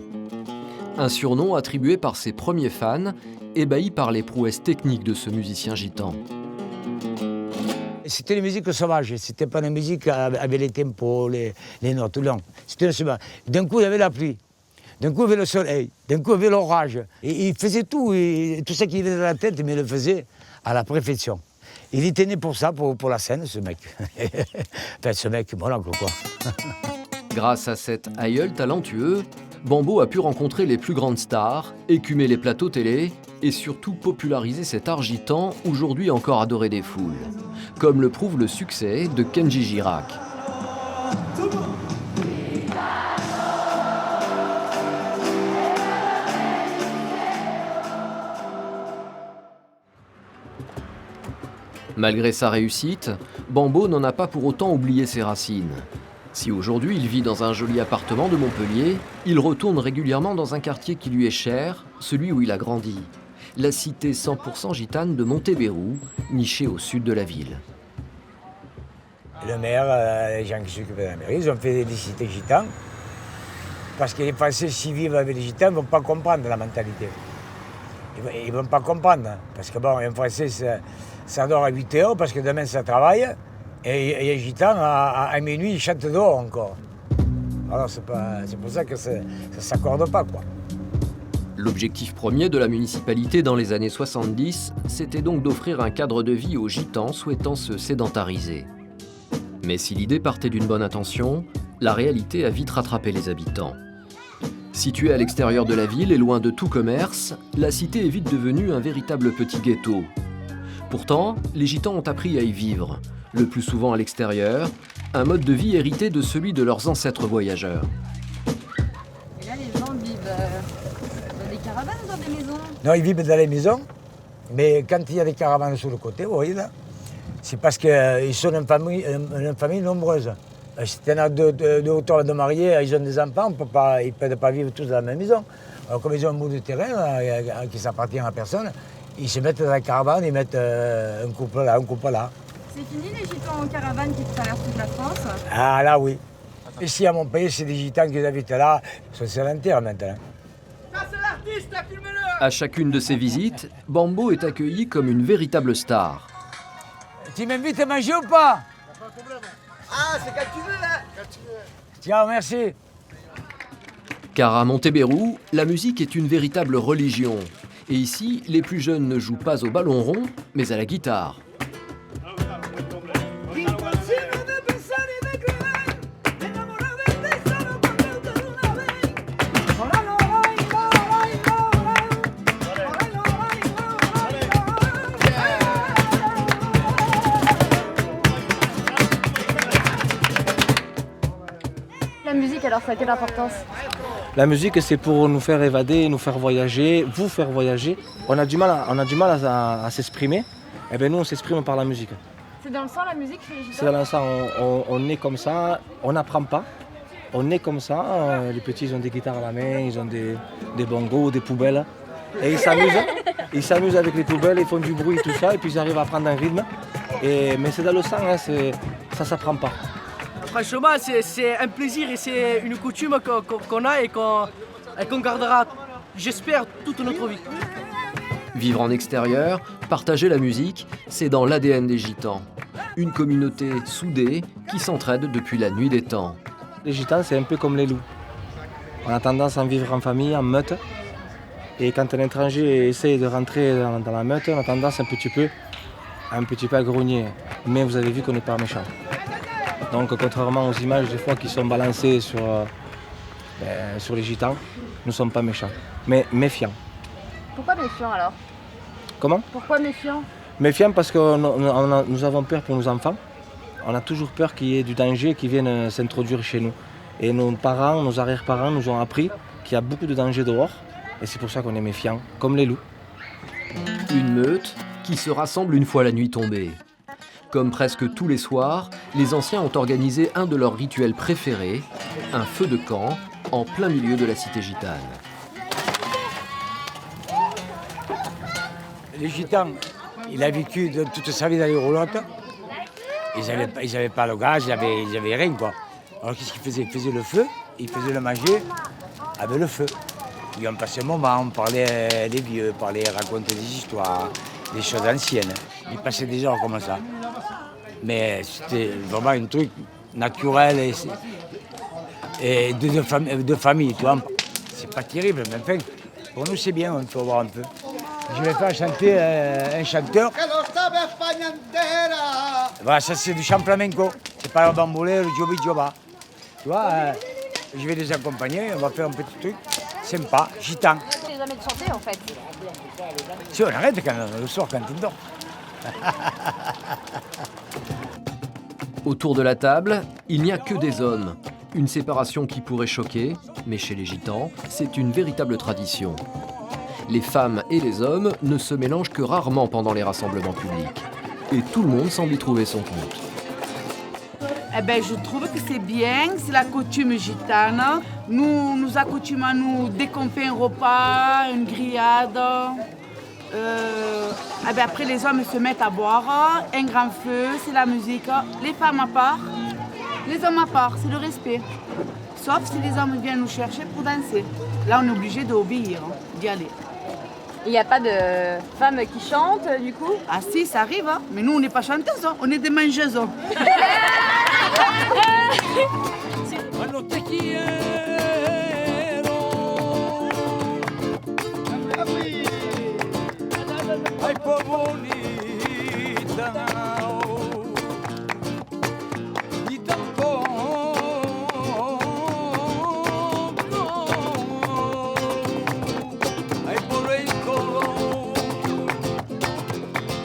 Un surnom attribué par ses premiers fans, ébahis par les prouesses techniques de ce musicien gitan. C'était une musique sauvage, c'était pas une musique avec les tempos, les notes, non. C'était sauvage. D'un coup, il y avait la pluie, d'un coup, il y avait le soleil, d'un coup, il y avait l'orage. Et il faisait tout, et tout ça qui venait de la tête, mais il le faisait à la perfection. Il était né pour ça, pour la scène, ce mec. Enfin, ce mec, mon oncle, quoi. Grâce à cet aïeul talentueux, Bambo a pu rencontrer les plus grandes stars, écumer les plateaux télé et surtout populariser cet art gitan aujourd'hui encore adoré des foules. Comme le prouve le succès de Kenji Girac. Malgré sa réussite, Bambo n'en a pas pour autant oublié ses racines. Si aujourd'hui il vit dans un joli appartement de Montpellier, il retourne régulièrement dans un quartier qui lui est cher, celui où il a grandi. La cité 100% gitane de Montebérou, nichée au sud de la ville. Le maire, les gens qui s'occupent de la mairie, ils ont fait des cités gitanes. Parce que les Français, s'ils vivent avec les gitans, ne vont pas comprendre la mentalité. Ils ne vont pas comprendre. Parce que bon, un Français, ça dort à 8 heures parce que demain, ça travaille. Et un gitan, à minuit, il chante dehors encore. Alors c'est pour ça que ça ne s'accorde pas, quoi. L'objectif premier de la municipalité dans les années 70, c'était donc d'offrir un cadre de vie aux gitans souhaitant se sédentariser. Mais si l'idée partait d'une bonne intention, la réalité a vite rattrapé les habitants. Située à l'extérieur de la ville et loin de tout commerce, la cité est vite devenue un véritable petit ghetto. Pourtant, les gitans ont appris à y vivre, le plus souvent à l'extérieur, un mode de vie hérité de celui de leurs ancêtres voyageurs. Et là, les gens vivent dans des caravanes ou dans des maisons? Non, ils vivent dans les maisons, mais quand il y a des caravanes sur le côté, vous voyez là, c'est parce qu'ils sont une famille nombreuse. Si tu en as deux autour de mariés, ils ont des enfants, ils ne peuvent pas vivre tous dans la même maison. Alors, comme ils ont un bout de terrain qui s'appartient à personne, ils se mettent dans la caravane, ils mettent un couple là, un couple là. C'est fini les gitans en caravane qui traversent toute la France? Ah là oui. Ici à Montpellier, c'est des gitans qui habitent là, ils sont sédentaires maintenant. À chacune de ces visites, Bambo est accueilli comme une véritable star. Tu m'invites à manger ou pas? Ah, c'est quand tu veux, là. Quand tu veux. Tiens, merci. Car à Montebérou, la musique est une véritable religion. Et ici, les plus jeunes ne jouent pas au ballon rond, mais à la guitare. La musique, alors, ça a quelle importance? La musique, c'est pour nous faire évader, nous faire voyager, vous faire voyager. On a du mal à s'exprimer. Et bien nous, on s'exprime par la musique. C'est dans le sang, la musique, chez les gitans? C'est dans le sang. On est comme ça, on n'apprend pas. On est comme ça. Les petits, ils ont des guitares à la main, ils ont des bongos, des poubelles. Et ils s'amusent. Ils s'amusent avec les poubelles, ils font du bruit, tout ça. Et puis ils arrivent à prendre un rythme. Mais c'est dans le sang, hein, ça ne s'apprend pas. Franchement, c'est un plaisir et c'est une coutume qu'on a et qu'on gardera, j'espère, toute notre vie. Vivre en extérieur, partager la musique, c'est dans l'ADN des gitans. Une communauté soudée qui s'entraide depuis la nuit des temps. Les gitans, c'est un peu comme les loups. On a tendance à vivre en famille, en meute. Et quand un étranger essaye de rentrer dans la meute, on a tendance un petit peu à grogner. Mais vous avez vu qu'on n'est pas méchants. Donc contrairement aux images des fois qui sont balancées sur les gitans, nous ne sommes pas méchants, mais méfiants. Pourquoi méfiant alors? Comment? Pourquoi méfiant? Méfiants parce que nous avons peur pour nos enfants. On a toujours peur qu'il y ait du danger qui vienne s'introduire chez nous. Et nos parents, nos arrière-parents nous ont appris qu'il y a beaucoup de dangers dehors. Et c'est pour ça qu'on est méfiants, comme les loups. Une meute qui se rassemble une fois la nuit tombée. Comme presque tous les soirs, les anciens ont organisé un de leurs rituels préférés, un feu de camp en plein milieu de la cité gitane. Les gitans, il a vécu toute sa vie dans les roulottes. Ils n'avaient pas le gaz, ils n'avaient rien, quoi. Alors qu'est-ce qu'ils faisaient? Ils faisaient le feu, ils faisaient le manger avec le feu. Ils ont passé un moment, on parlait des vieux, racontaient des histoires, des choses anciennes. Ils passaient des heures comme ça. Mais c'était vraiment un truc naturel et de famille, tu vois. C'est pas terrible, mais enfin, pour nous c'est bien, on peut voir un peu. Je vais faire chanter un chanteur. Voilà, ça c'est du chant flamenco. C'est pas le bamboulé, le jobi joba. Tu vois, je vais les accompagner, on va faire un petit truc sympa, gitan. Tu les jamais de chanter en fait? Si on arrête le soir quand il dort. Autour de la table, il n'y a que des hommes. Une séparation qui pourrait choquer, mais chez les gitans, c'est une véritable tradition. Les femmes et les hommes ne se mélangent que rarement pendant les rassemblements publics. Et tout le monde semble y trouver son compte. Eh ben, je trouve que c'est bien, c'est la coutume gitane. nous accoutumons, nous, dès qu'on fait un repas, une grillade, après les hommes se mettent à boire, un grand feu, c'est la musique. Les femmes à part, les hommes à part, c'est le respect. Sauf si les hommes viennent nous chercher pour danser. Là, on est obligé d'obéir, d'y aller. Il n'y a pas de femmes qui chantent, du coup? Ah si, ça arrive, hein. Mais nous, on n'est pas chanteuses, hein. On est des mangeuses.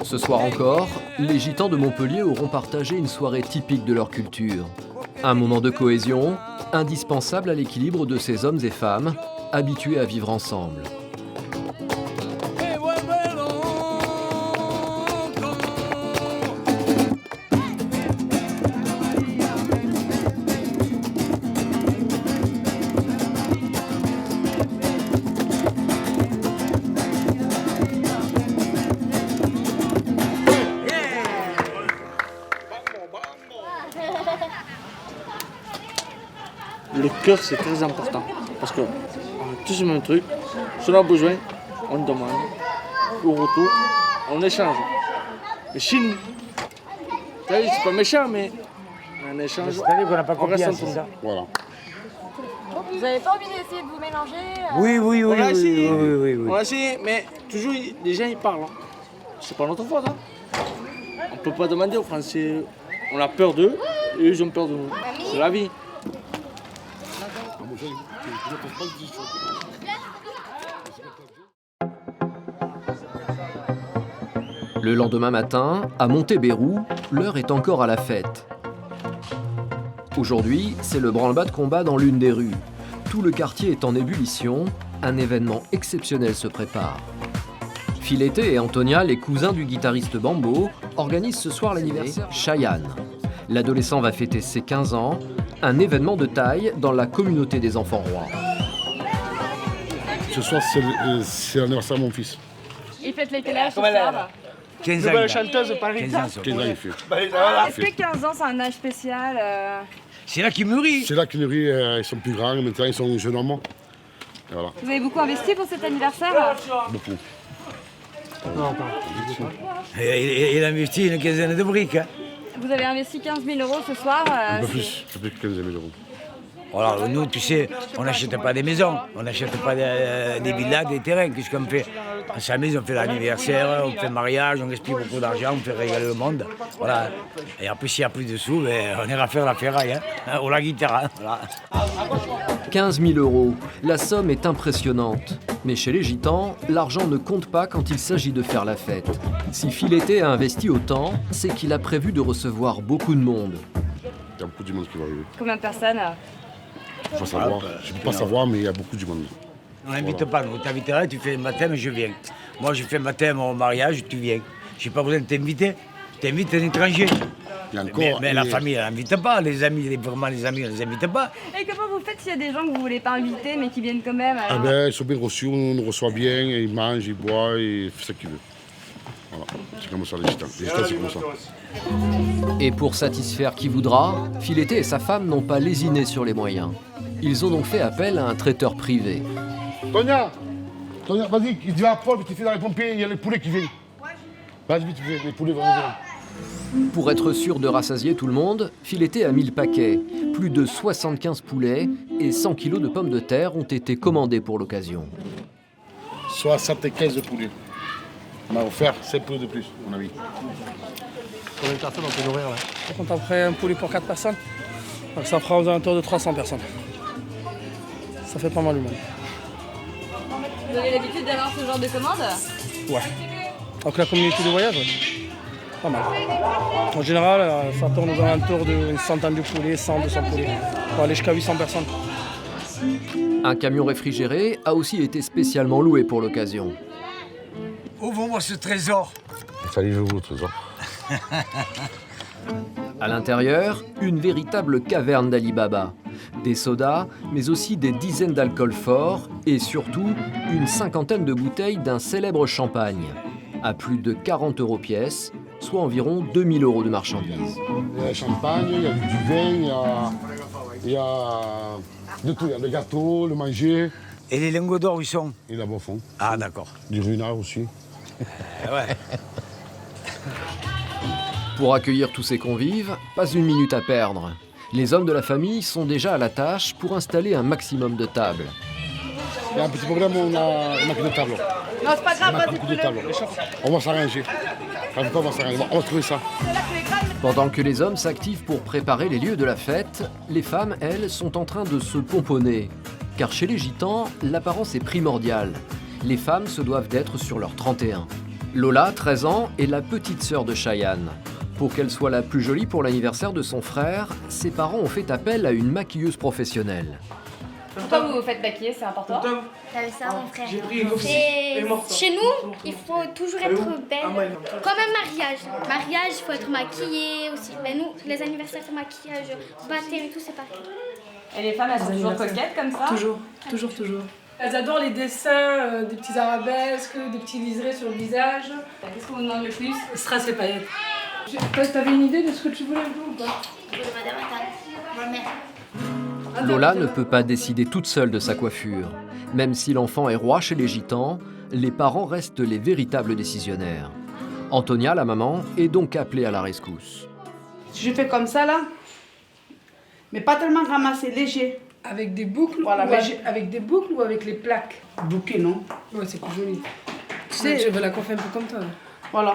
Ce soir encore, les gitans de Montpellier auront partagé une soirée typique de leur culture. Un moment de cohésion, indispensable à l'équilibre de ces hommes et femmes, habitués à vivre ensemble. Le cœur, c'est très important. Parce qu'on a tous le même truc. Si on a besoin, on demande. Au retour, on échange. Mais chez nous, c'est pas méchant, mais on échange. C'est-à-dire qu'on n'a pas confiance, reste entre c'est ça. Voilà. Vous n'avez pas envie d'essayer de vous mélanger Oui. On a essayé, oui. on a essayé, mais toujours les gens ils parlent. Hein. C'est pas notre faute. Hein. On peut pas demander aux Français. On a peur d'eux et eux ils ont peur de nous. C'est la vie. Le lendemain matin, à Montebérou, l'heure est encore à la fête. Aujourd'hui, c'est le branle-bas de combat dans l'une des rues. Tout le quartier est en ébullition, un événement exceptionnel se prépare. Filetté et Antonia, les cousins du guitariste Bambo, organisent ce soir l'anniversaire Cheyenne. L'adolescent va fêter ses 15 ans, un événement de taille dans la communauté des enfants rois. Ce soir, c'est l'anniversaire de mon fils. Il fête les quel âge ce soir? 15 ans. Nouvelle chanteuse par 15 ans, il fait. Est-ce que 15 ans, c'est un âge spécial C'est là qu'il mûrit. C'est là qu'il mûrit, ils sont plus grands, maintenant ils sont jeunes hommes. Et voilà. Vous avez beaucoup investi pour cet anniversaire? Beaucoup. Non, pas. Il a investi une quinzaine de briques. Hein. Vous avez investi 15 000 € ce soir. Un peu plus, ça fait 15 000 €. Alors nous, tu sais, on n'achète pas des maisons, on n'achète pas des villas, des terrains. Qu'est-ce qu'on fait? On s'amuse, on fait l'anniversaire, on fait le mariage, on gaspille beaucoup d'argent, on fait régaler le monde. Voilà. Et après, s'il y a plus de sous, ben, on ira faire la ferraille, hein, ou la guitare. Hein, voilà. 15 000 €, la somme est impressionnante. Mais chez les gitans, l'argent ne compte pas quand il s'agit de faire la fête. Si Filetté a investi autant, c'est qu'il a prévu de recevoir beaucoup de monde. Il y a beaucoup de monde qui va arriver. Combien de personnes? Je ne peux pas savoir, mais il y a beaucoup de monde. On n'invite pas, nous. T'inviteras, tu fais un baptême, je viens. Moi, je fais un baptême au mariage, tu viens. Je n'ai pas besoin de t'inviter. Tu invites un étranger. Mais la famille, elle n'invite pas. Les amis, vraiment les amis, on ne les invite pas. Et comment vous faites s'il y a des gens que vous ne voulez pas inviter, mais qui viennent quand même alors... Ah ben, ils sont bien reçus, on nous reçoit bien, ils mangent, ils boivent, ils font ce qu'ils veulent. Voilà, c'est comme ça les gitans. Les gitans, c'est comme ça. Et pour satisfaire qui voudra, Filetté et sa femme n'ont pas lésiné sur les moyens. Ils ont donc fait appel à un traiteur privé. Tonia, vas-y, il dit à Paul, tu fais dans les pompiers, il y a les poulets qui viennent. Vas-y, vite, les poulets vont venir. Pour être sûr de rassasier tout le monde, Filetté a mis le paquet. Plus de 75 poulets et 100 kilos de pommes de terre ont été commandés pour l'occasion. 75 de poulets. On a offert 7 poulets de plus, à mon avis. Combien de personnes on peut nourrir là? Par contre, après un poulet pour 4 personnes, donc ça fera aux alentours de 300 personnes. Ça fait pas mal de monde. Vous avez l'habitude d'avoir ce genre de commande? Ouais. Donc la communauté de voyage, ouais. Pas mal. En général, ça tourne aux alentours d'une centaine de poulets, 100, 200 poulets. Pour aller jusqu'à 800 personnes. Un camion réfrigéré a aussi été spécialement loué pour l'occasion. Ouvre-moi ce trésor. Il fallait que j'ouvre le trésor. À l'intérieur, une véritable caverne d'Ali Baba. Des sodas, mais aussi des dizaines d'alcools forts et surtout une cinquantaine de bouteilles d'un célèbre champagne, à plus de 40 € pièce, soit environ 2000 € de marchandises. Il y a le champagne, il y a du vin, il y a de tout. Il y a des gâteaux, le manger. Et les lingots d'or, ils sont? Et là-bas au fond. Ah, d'accord. Du renard aussi. Ouais. Pour accueillir tous ces convives, pas une minute à perdre. Les hommes de la famille sont déjà à la tâche pour installer un maximum de tables. Il y a un petit problème, on a plus de table. Non, c'est pas grave, vas-y, plus de table. On va s'arranger. On va trouver ça. Pendant que les hommes s'activent pour préparer les lieux de la fête, les femmes, elles, sont en train de se pomponner. Car chez les gitans, l'apparence est primordiale. Les femmes se doivent d'être sur leur 31. Lola, 13 ans, est la petite sœur de Cheyenne. Pour qu'elle soit la plus jolie pour l'anniversaire de son frère, ses parents ont fait appel à une maquilleuse professionnelle. Pourquoi vous vous faites maquiller, c'est important? T'avais ça, mon frère. Et chez nous, il faut toujours être belle. Comme un mariage. Mariage, il faut être maquillée aussi. Mais nous, les anniversaires, maquillage, baptême et tout, c'est pareil. Et les femmes, elles sont toujours coquettes comme ça? Toujours. Elles adorent les dessins, des petits arabesques, des petits liserés sur le visage. Qu'est-ce qu'on vous demande le plus? Strass et paillettes. T'avais une idée de ce que tu voulais ou pas? Je vais demander à ma mère. Lola ne peut pas décider toute seule de sa coiffure. Même si l'enfant est roi chez les gitans, les parents restent les véritables décisionnaires. Antonia, la maman, est donc appelée à la rescousse. Je fais comme ça là, mais pas tellement ramassé, léger. Avec des boucles, voilà, avec des boucles ou avec les plaques? Bouquet, non? Ouais, c'est plus joli. Tu sais, je veux la coiffer un peu comme toi. Là. Voilà.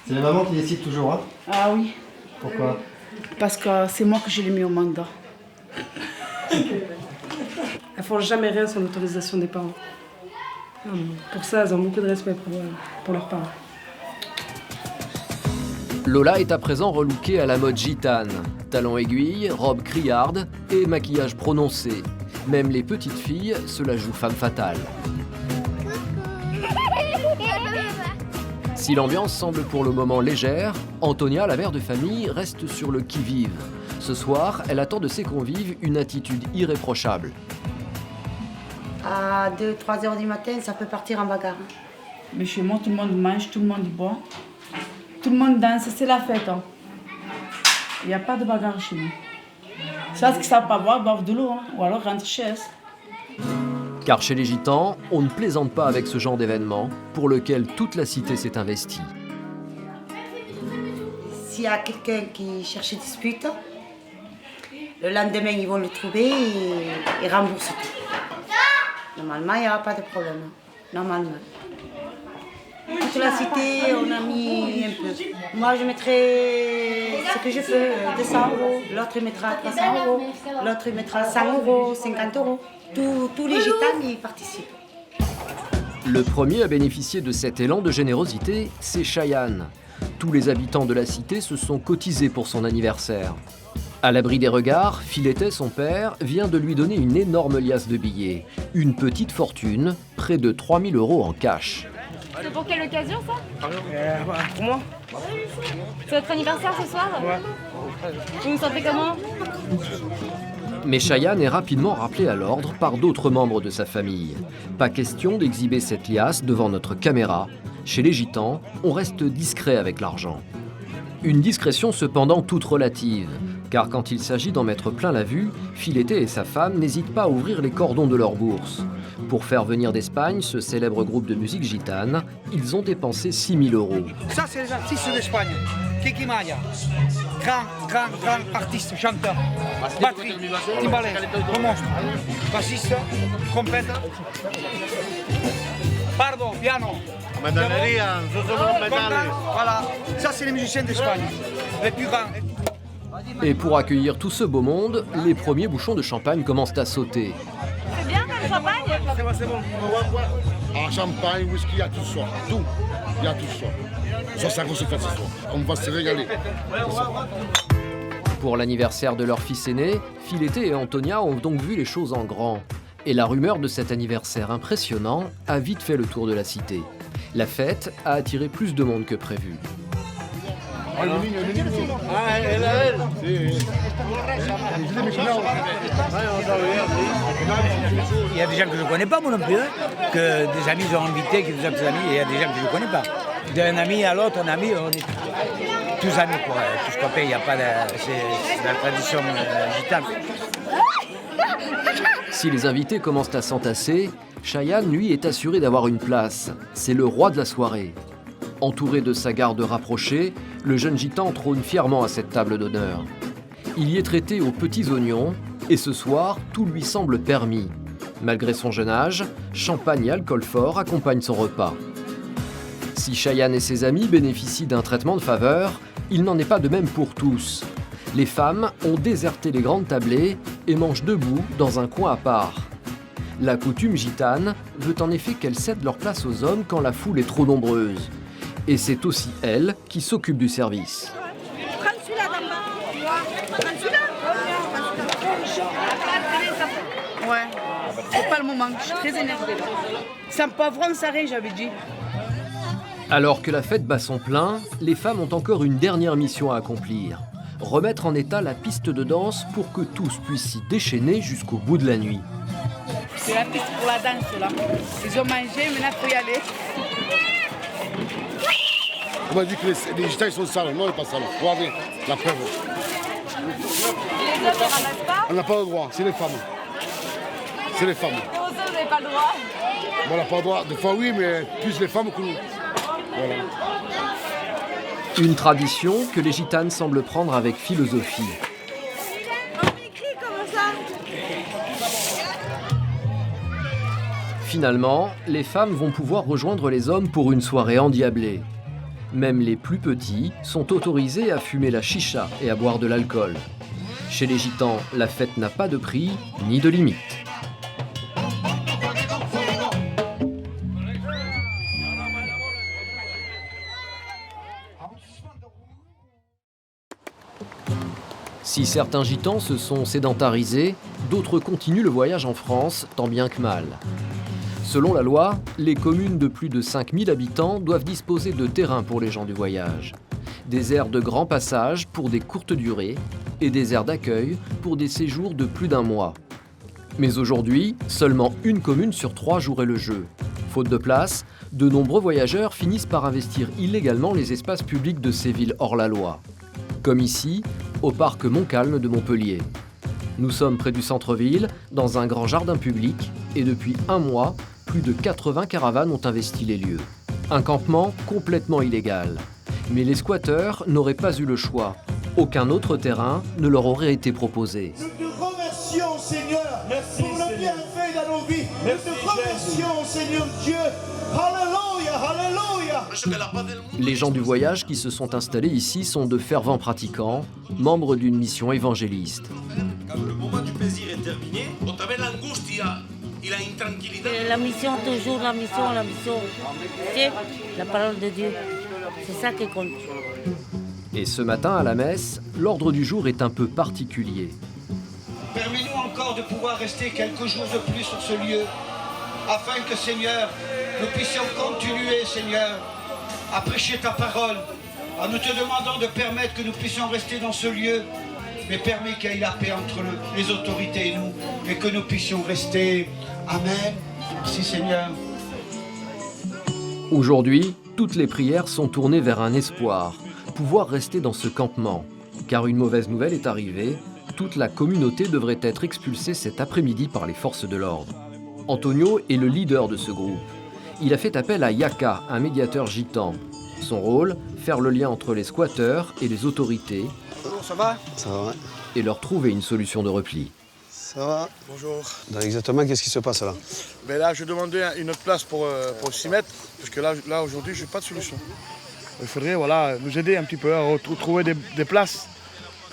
C'est la maman qui décide toujours, hein? Ah oui. Pourquoi? Parce que c'est moi que je l'ai mis au mandat. Elles ne font jamais rien sans l'autorisation des parents. Pour ça, elles ont beaucoup de respect pour leurs parents. Lola est à présent relookée à la mode gitane. Talons aiguilles, robe criarde et maquillage prononcé. Même les petites filles se la jouent femme fatale. Si l'ambiance semble pour le moment légère, Antonia, la mère de famille, reste sur le qui-vive. Ce soir, elle attend de ses convives une attitude irréprochable. À 2-3 heures du matin, ça peut partir en bagarre. Mais chez moi, tout le monde mange, tout le monde boit. Tout le monde danse, c'est la fête. Hein. Il n'y a pas de bagarre chez nous. Ça, ce qu'ils ne savent pas boire, boivent de l'eau, hein. Ou alors rentrent chez eux. Car chez les gitans, on ne plaisante pas avec ce genre d'événement pour lequel toute la cité s'est investie. S'il y a quelqu'un qui cherche dispute, le lendemain, ils vont le trouver et remboursent tout. Normalement, il n'y a pas de problème. Normalement. Toute la cité, on a mis un peu. Moi, je mettrai ce que je peux, 200 €. L'autre, il mettra 300 €. L'autre, il mettra 100 €, 50 €. Tous les gitans y participent. Le premier à bénéficier de cet élan de générosité, c'est Cheyenne. Tous les habitants de la cité se sont cotisés pour son anniversaire. À l'abri des regards, Filetet, son père, vient de lui donner une énorme liasse de billets. Une petite fortune, près de 3000 € en cash. C'est pour quelle occasion ça? Pour moi. C'est votre anniversaire ce soir? Ouais. Vous vous sentez comment? Mais Cheyenne est rapidement rappelé à l'ordre par d'autres membres de sa famille. Pas question d'exhiber cette liasse devant notre caméra. Chez les gitans, on reste discret avec l'argent. Une discrétion cependant toute relative, car quand il s'agit d'en mettre plein la vue, Filetet et sa femme n'hésitent pas à ouvrir les cordons de leur bourse. Pour faire venir d'Espagne ce célèbre groupe de musique gitane, ils ont dépensé 6000 €. Ça, c'est les artistes d'Espagne. Kiki Maya, grand artiste, chanteur, batterie, timbalais, monstre, bassiste, trompette, pardon, piano. Voilà, ça c'est les musiciens d'Espagne, les plus grands. Et pour accueillir tout ce beau monde, les premiers bouchons de champagne commencent à sauter. C'est bien comme champagne? C'est bon. En champagne, whisky, il y a tout ce soir. Tout. Il y a tout ce soir. Ça, c'est qu'on se fait ce soir. On va se régaler. Pour l'anniversaire de leur fils aîné, Filetet et Antonia ont donc vu les choses en grand. Et la rumeur de cet anniversaire impressionnant a vite fait le tour de la cité. La fête a attiré plus de monde que prévu. Il y a des gens que je ne connais pas, moi non plus, hein, que des amis ont invité, que des amis, et il y a des gens que je ne connais pas. D'un ami à l'autre, un ami, on est tous amis, quoi. Tous copains, il n'y a pas de... C'est la tradition gitane. Si les invités commencent à s'entasser, Cheyenne, lui, est assuré d'avoir une place. C'est le roi de la soirée. Entouré de sa garde rapprochée, le jeune gitan trône fièrement à cette table d'honneur. Il y est traité aux petits oignons, et ce soir, tout lui semble permis. Malgré son jeune âge, champagne et alcool fort accompagnent son repas. Si Cheyenne et ses amis bénéficient d'un traitement de faveur, il n'en est pas de même pour tous. Les femmes ont déserté les grandes tablées et mangent debout dans un coin à part. La coutume gitane veut en effet qu'elles cèdent leur place aux hommes quand la foule est trop nombreuse. Et c'est aussi elles qui s'occupent du service. Prends celui-là d'abord. Prends celui-là. Ouais, c'est pas le moment, je suis très énervée. Sans poivron, ça rien, j'avais dit. Alors que la fête bat son plein, les femmes ont encore une dernière mission à accomplir. Remettre en état la piste de danse pour que tous puissent s'y déchaîner jusqu'au bout de la nuit. C'est la piste pour la danse, là. Ils ont mangé, maintenant il faut y aller. On m'a dit que les gitans ils sont sales. Non, ils sont pas sales. Regardez, la preuve. Les hommes ne ramassent pas. On n'a pas le droit, c'est les femmes. C'est les femmes. Et aux hommes, vous n'avez pas le droit. Bon, on n'a pas le droit. Des fois, oui, mais plus les femmes que nous. Voilà. Une tradition que les gitanes semblent prendre avec philosophie. On m'écrit comme ça. Finalement, les femmes vont pouvoir rejoindre les hommes pour une soirée endiablée. Même les plus petits sont autorisés à fumer la chicha et à boire de l'alcool. Chez les gitans, la fête n'a pas de prix ni de limite. Si certains gitans se sont sédentarisés, d'autres continuent le voyage en France, tant bien que mal. Selon la loi, les communes de plus de 5000 habitants doivent disposer de terrains pour les gens du voyage. Des aires de grand passage pour des courtes durées et des aires d'accueil pour des séjours de plus d'un mois. Mais aujourd'hui, seulement une commune sur 3 jouerait le jeu. Faute de place, de nombreux voyageurs finissent par investir illégalement les espaces publics de ces villes hors la loi. Comme ici, au parc Montcalm de Montpellier. Nous sommes près du centre-ville, dans un grand jardin public, et depuis un mois, plus de 80 caravanes ont investi les lieux. Un campement complètement illégal. Mais les squatteurs n'auraient pas eu le choix. Aucun autre terrain ne leur aurait été proposé. Nous te remercions, Seigneur, pour le bienfait dans nos vies. Nous te remercions, Seigneur Dieu. Alléluia, alléluia. Les gens du voyage qui se sont installés ici sont de fervents pratiquants, membres d'une mission évangéliste. Quand le moment du plaisir est terminé, on avait l'angustia. Il a une tranquillité. La mission, toujours la mission. C'est la parole de Dieu. C'est ça qui compte. Et ce matin à la messe, l'ordre du jour est un peu particulier. Permets-nous encore de pouvoir rester quelques jours de plus sur ce lieu, afin que, Seigneur, nous puissions continuer, Seigneur, à prêcher ta parole. Nous te demandons de permettre que nous puissions rester dans ce lieu, mais permets qu'il y ait la paix entre les autorités et nous, et que nous puissions rester. Amen. Merci, Seigneur. Aujourd'hui, toutes les prières sont tournées vers un espoir, pouvoir rester dans ce campement. Car une mauvaise nouvelle est arrivée, toute la communauté devrait être expulsée cet après-midi par les forces de l'ordre. Antonio est le leader de ce groupe. Il a fait appel à Yaka, un médiateur gitan. Son rôle, faire le lien entre les squatteurs et les autorités. Bonjour, ça va? Ça va, ouais. Et leur trouver une solution de repli. Ça va? Bonjour. Exactement, qu'est-ce qui se passe là? Ben là, je demandais une autre place pour s'y mettre, parce que là aujourd'hui, je n'ai pas de solution. Il faudrait nous aider un petit peu à trouver des places.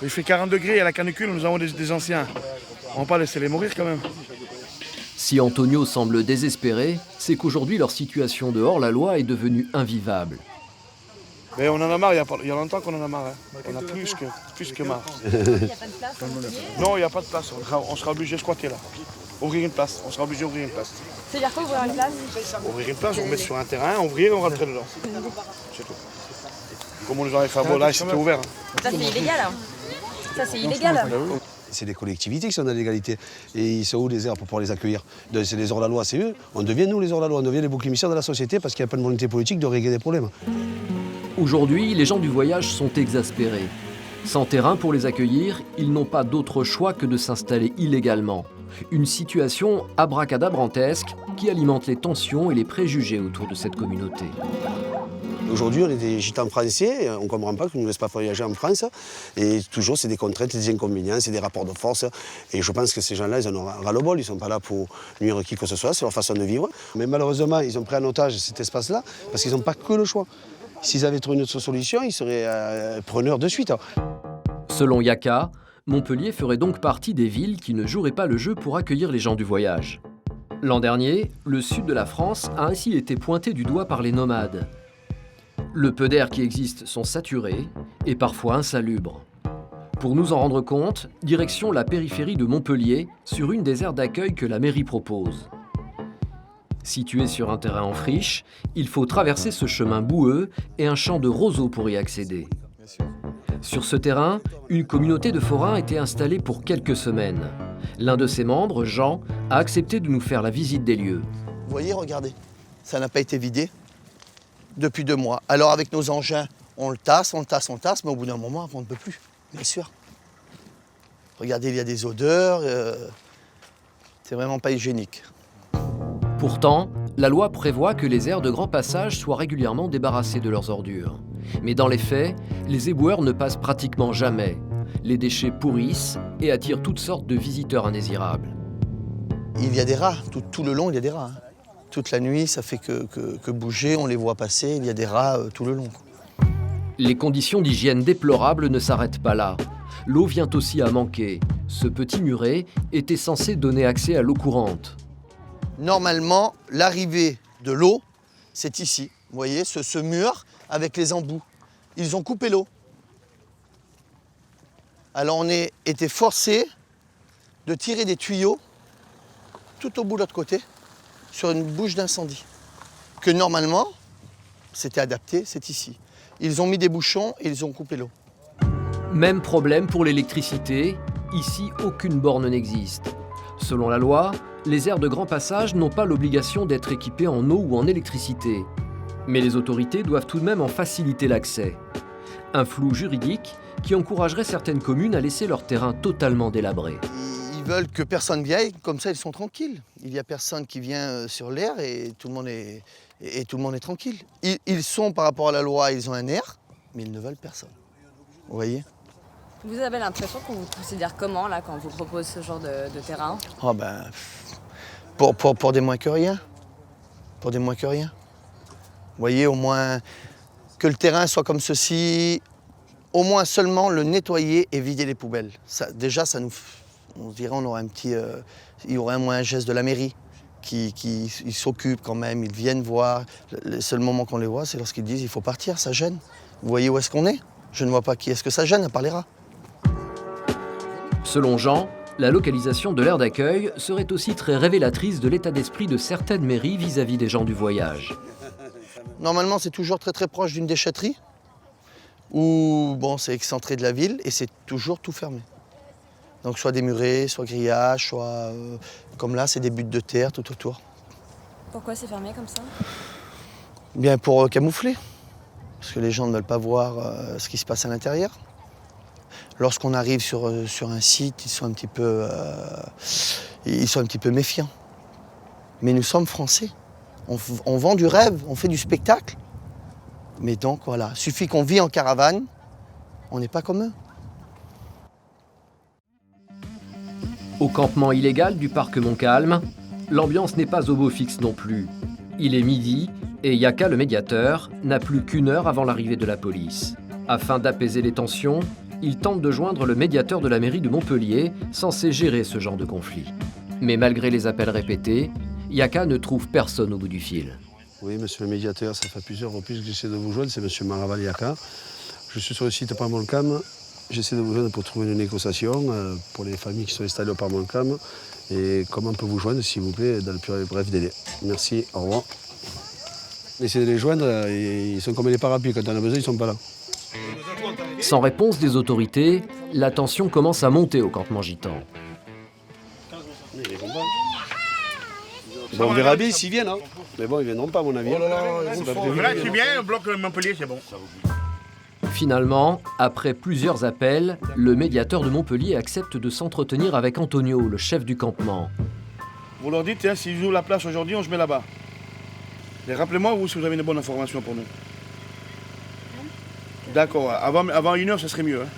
Il fait 40 degrés à la canicule, nous avons des anciens. On ne va pas laisser les mourir quand même. Si Antonio semble désespéré, c'est qu'aujourd'hui leur situation de hors-la-loi est devenue invivable. Mais on en a marre, il y a longtemps qu'on en a marre. Hein. On a plus que marre. Il n'y a pas de place? Non, il n'y a pas de place. On sera obligé de squatter là. Ouvrir une place. On sera obligé d'ouvrir une place. C'est-à-dire quoi, ouvrir une place? Ouvrir une place, on met sur un terrain, ouvrir et on rentrer dedans. C'est tout. Comme on nous en avait fait à Bollage, c'était ouvert. Ça, c'est illégal. Hein. Ça, c'est illégal. C'est les collectivités qui sont dans l'égalité. Et ils sont où les airs pour pouvoir les accueillir? C'est les hors-la-loi, c'est eux. On devient nous les hors-la-loi, on devient les boucs émissaires de la société parce qu'il n'y a pas de volonté politique de régler des problèmes. Aujourd'hui, les gens du voyage sont exaspérés. Sans terrain pour les accueillir, ils n'ont pas d'autre choix que de s'installer illégalement. Une situation abracadabrantesque qui alimente les tensions et les préjugés autour de cette communauté. Aujourd'hui, on est des gitans français, on ne comprend pas qu'on ne nous laisse pas voyager en France. Et toujours, c'est des contraintes, des inconvénients, c'est des rapports de force. Et je pense que ces gens-là, ils en ont ras-le-bol, ils ne sont pas là pour nuire qui que ce soit, c'est leur façon de vivre. Mais malheureusement, ils ont pris en otage cet espace-là parce qu'ils n'ont pas que le choix. S'ils avaient trouvé une autre solution, ils seraient preneurs de suite. Selon Yaka, Montpellier ferait donc partie des villes qui ne joueraient pas le jeu pour accueillir les gens du voyage. L'an dernier, le sud de la France a ainsi été pointé du doigt par les nomades. Le peu d'air qui existe sont saturés et parfois insalubres. Pour nous en rendre compte, direction la périphérie de Montpellier, sur une des aires d'accueil que la mairie propose. Situé sur un terrain en friche, il faut traverser ce chemin boueux et un champ de roseaux pour y accéder. Sur ce terrain, une communauté de forains a été installée pour quelques semaines. L'un de ses membres, Jean, a accepté de nous faire la visite des lieux. Vous voyez, regardez, ça n'a pas été vidé depuis 2 mois. Alors avec nos engins, on le tasse, mais au bout d'un moment, on ne peut plus, bien sûr. Regardez, il y a des odeurs, c'est vraiment pas hygiénique. Pourtant, la loi prévoit que les aires de grand passage soient régulièrement débarrassées de leurs ordures. Mais dans les faits, les éboueurs ne passent pratiquement jamais. Les déchets pourrissent et attirent toutes sortes de visiteurs indésirables. Il y a des rats, tout le long il y a des rats. Toute la nuit, ça fait que bouger, on les voit passer, il y a des rats tout le long. Les conditions d'hygiène déplorables ne s'arrêtent pas là. L'eau vient aussi à manquer. Ce petit muret était censé donner accès à l'eau courante. Normalement, l'arrivée de l'eau, c'est ici. Vous voyez, ce mur avec les embouts. Ils ont coupé l'eau. Alors on a été forcé de tirer des tuyaux tout au bout de l'autre côté sur une bouche d'incendie. Que normalement, c'était adapté, c'est ici. Ils ont mis des bouchons et ils ont coupé l'eau. Même problème pour l'électricité. Ici, aucune borne n'existe. Selon la loi, les aires de grand passage n'ont pas l'obligation d'être équipées en eau ou en électricité. Mais les autorités doivent tout de même en faciliter l'accès. Un flou juridique qui encouragerait certaines communes à laisser leur terrain totalement délabré. Ils veulent que personne vienne, comme ça ils sont tranquilles. Il n'y a personne qui vient sur l'air et tout le monde est tranquille. Ils sont par rapport à la loi, ils ont un air, mais ils ne veulent personne. Vous voyez ? Vous avez l'impression qu'on vous considère comment là quand on vous propose ce genre de terrain? Oh ben, pour des moins que rien. Pour des moins que rien. Vous voyez, au moins que le terrain soit comme ceci, au moins seulement le nettoyer et vider les poubelles. Ça, déjà, ça nous, on dirait on aurait un petit, il y aurait au moins un geste de la mairie qui s'occupe quand même, ils viennent voir. Le seul moment qu'on les voit, c'est lorsqu'ils disent il faut partir, ça gêne. Vous voyez où est-ce qu'on est? Je ne vois pas qui est-ce que ça gêne, à part les rats. Selon Jean, la localisation de l'aire d'accueil serait aussi très révélatrice de l'état d'esprit de certaines mairies vis-à-vis des gens du voyage. Normalement, c'est toujours très très proche d'une déchetterie, où bon, c'est excentré de la ville et c'est toujours tout fermé. Donc soit des murets, soit grillages, soit comme là, c'est des buttes de terre tout autour. Pourquoi c'est fermé comme ça? Bien pour camoufler, parce que les gens ne veulent pas voir ce qui se passe à l'intérieur. Lorsqu'on arrive sur un site, ils sont un petit peu méfiants. Mais nous sommes français. On vend du rêve, on fait du spectacle. Mais donc voilà, suffit qu'on vit en caravane, on n'est pas comme eux. Au campement illégal du parc Montcalm, l'ambiance n'est pas au beau fixe non plus. Il est midi et Yaka, le médiateur, n'a plus qu'1 heure avant l'arrivée de la police. Afin d'apaiser les tensions, il tente de joindre le médiateur de la mairie de Montpellier, censé gérer ce genre de conflit. Mais malgré les appels répétés, Yaka ne trouve personne au bout du fil. Oui, monsieur le médiateur, ça fait plusieurs reprises que j'essaie de vous joindre, c'est monsieur Maraval Yaka. Je suis sur le site Parc Montcalm. J'essaie de vous joindre pour trouver une négociation pour les familles qui sont installées au Parc Montcalm. Et comment on peut vous joindre, s'il vous plaît, dans le plus bref délai. Merci, au revoir. Essayez de les joindre, ils sont comme les parapluies, quand on a besoin, ils ne sont pas là. Sans réponse des autorités, la tension commence à monter au campement gitan. Bon, on verra bien s'ils viennent, hein. Mais bon, ils viendront pas à mon avis. Oh là là, c'est bien, on bloque Montpellier, c'est bon. Finalement, après plusieurs appels, le médiateur de Montpellier accepte de s'entretenir avec Antonio, le chef du campement. Vous leur dites, hein, s'ils jouent la place aujourd'hui, on se met là-bas. Mais rappelez-moi, vous, si vous avez une bonne information pour nous. D'accord, avant 1h, ce serait mieux. Hein.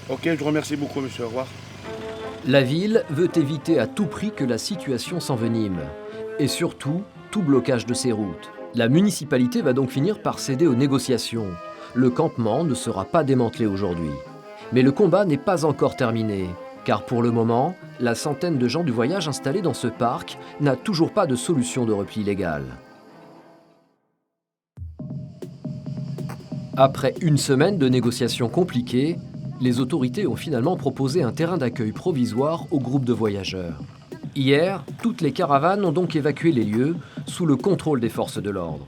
Ok, je vous remercie beaucoup, monsieur. Au revoir. La ville veut éviter à tout prix que la situation s'envenime. Et surtout, tout blocage de ces routes. La municipalité va donc finir par céder aux négociations. Le campement ne sera pas démantelé aujourd'hui. Mais le combat n'est pas encore terminé. Car pour le moment, la centaine de gens du voyage installés dans ce parc n'a toujours pas de solution de repli légal. Après une semaine de négociations compliquées, les autorités ont finalement proposé un terrain d'accueil provisoire au groupe de voyageurs. Hier, toutes les caravanes ont donc évacué les lieux sous le contrôle des forces de l'ordre.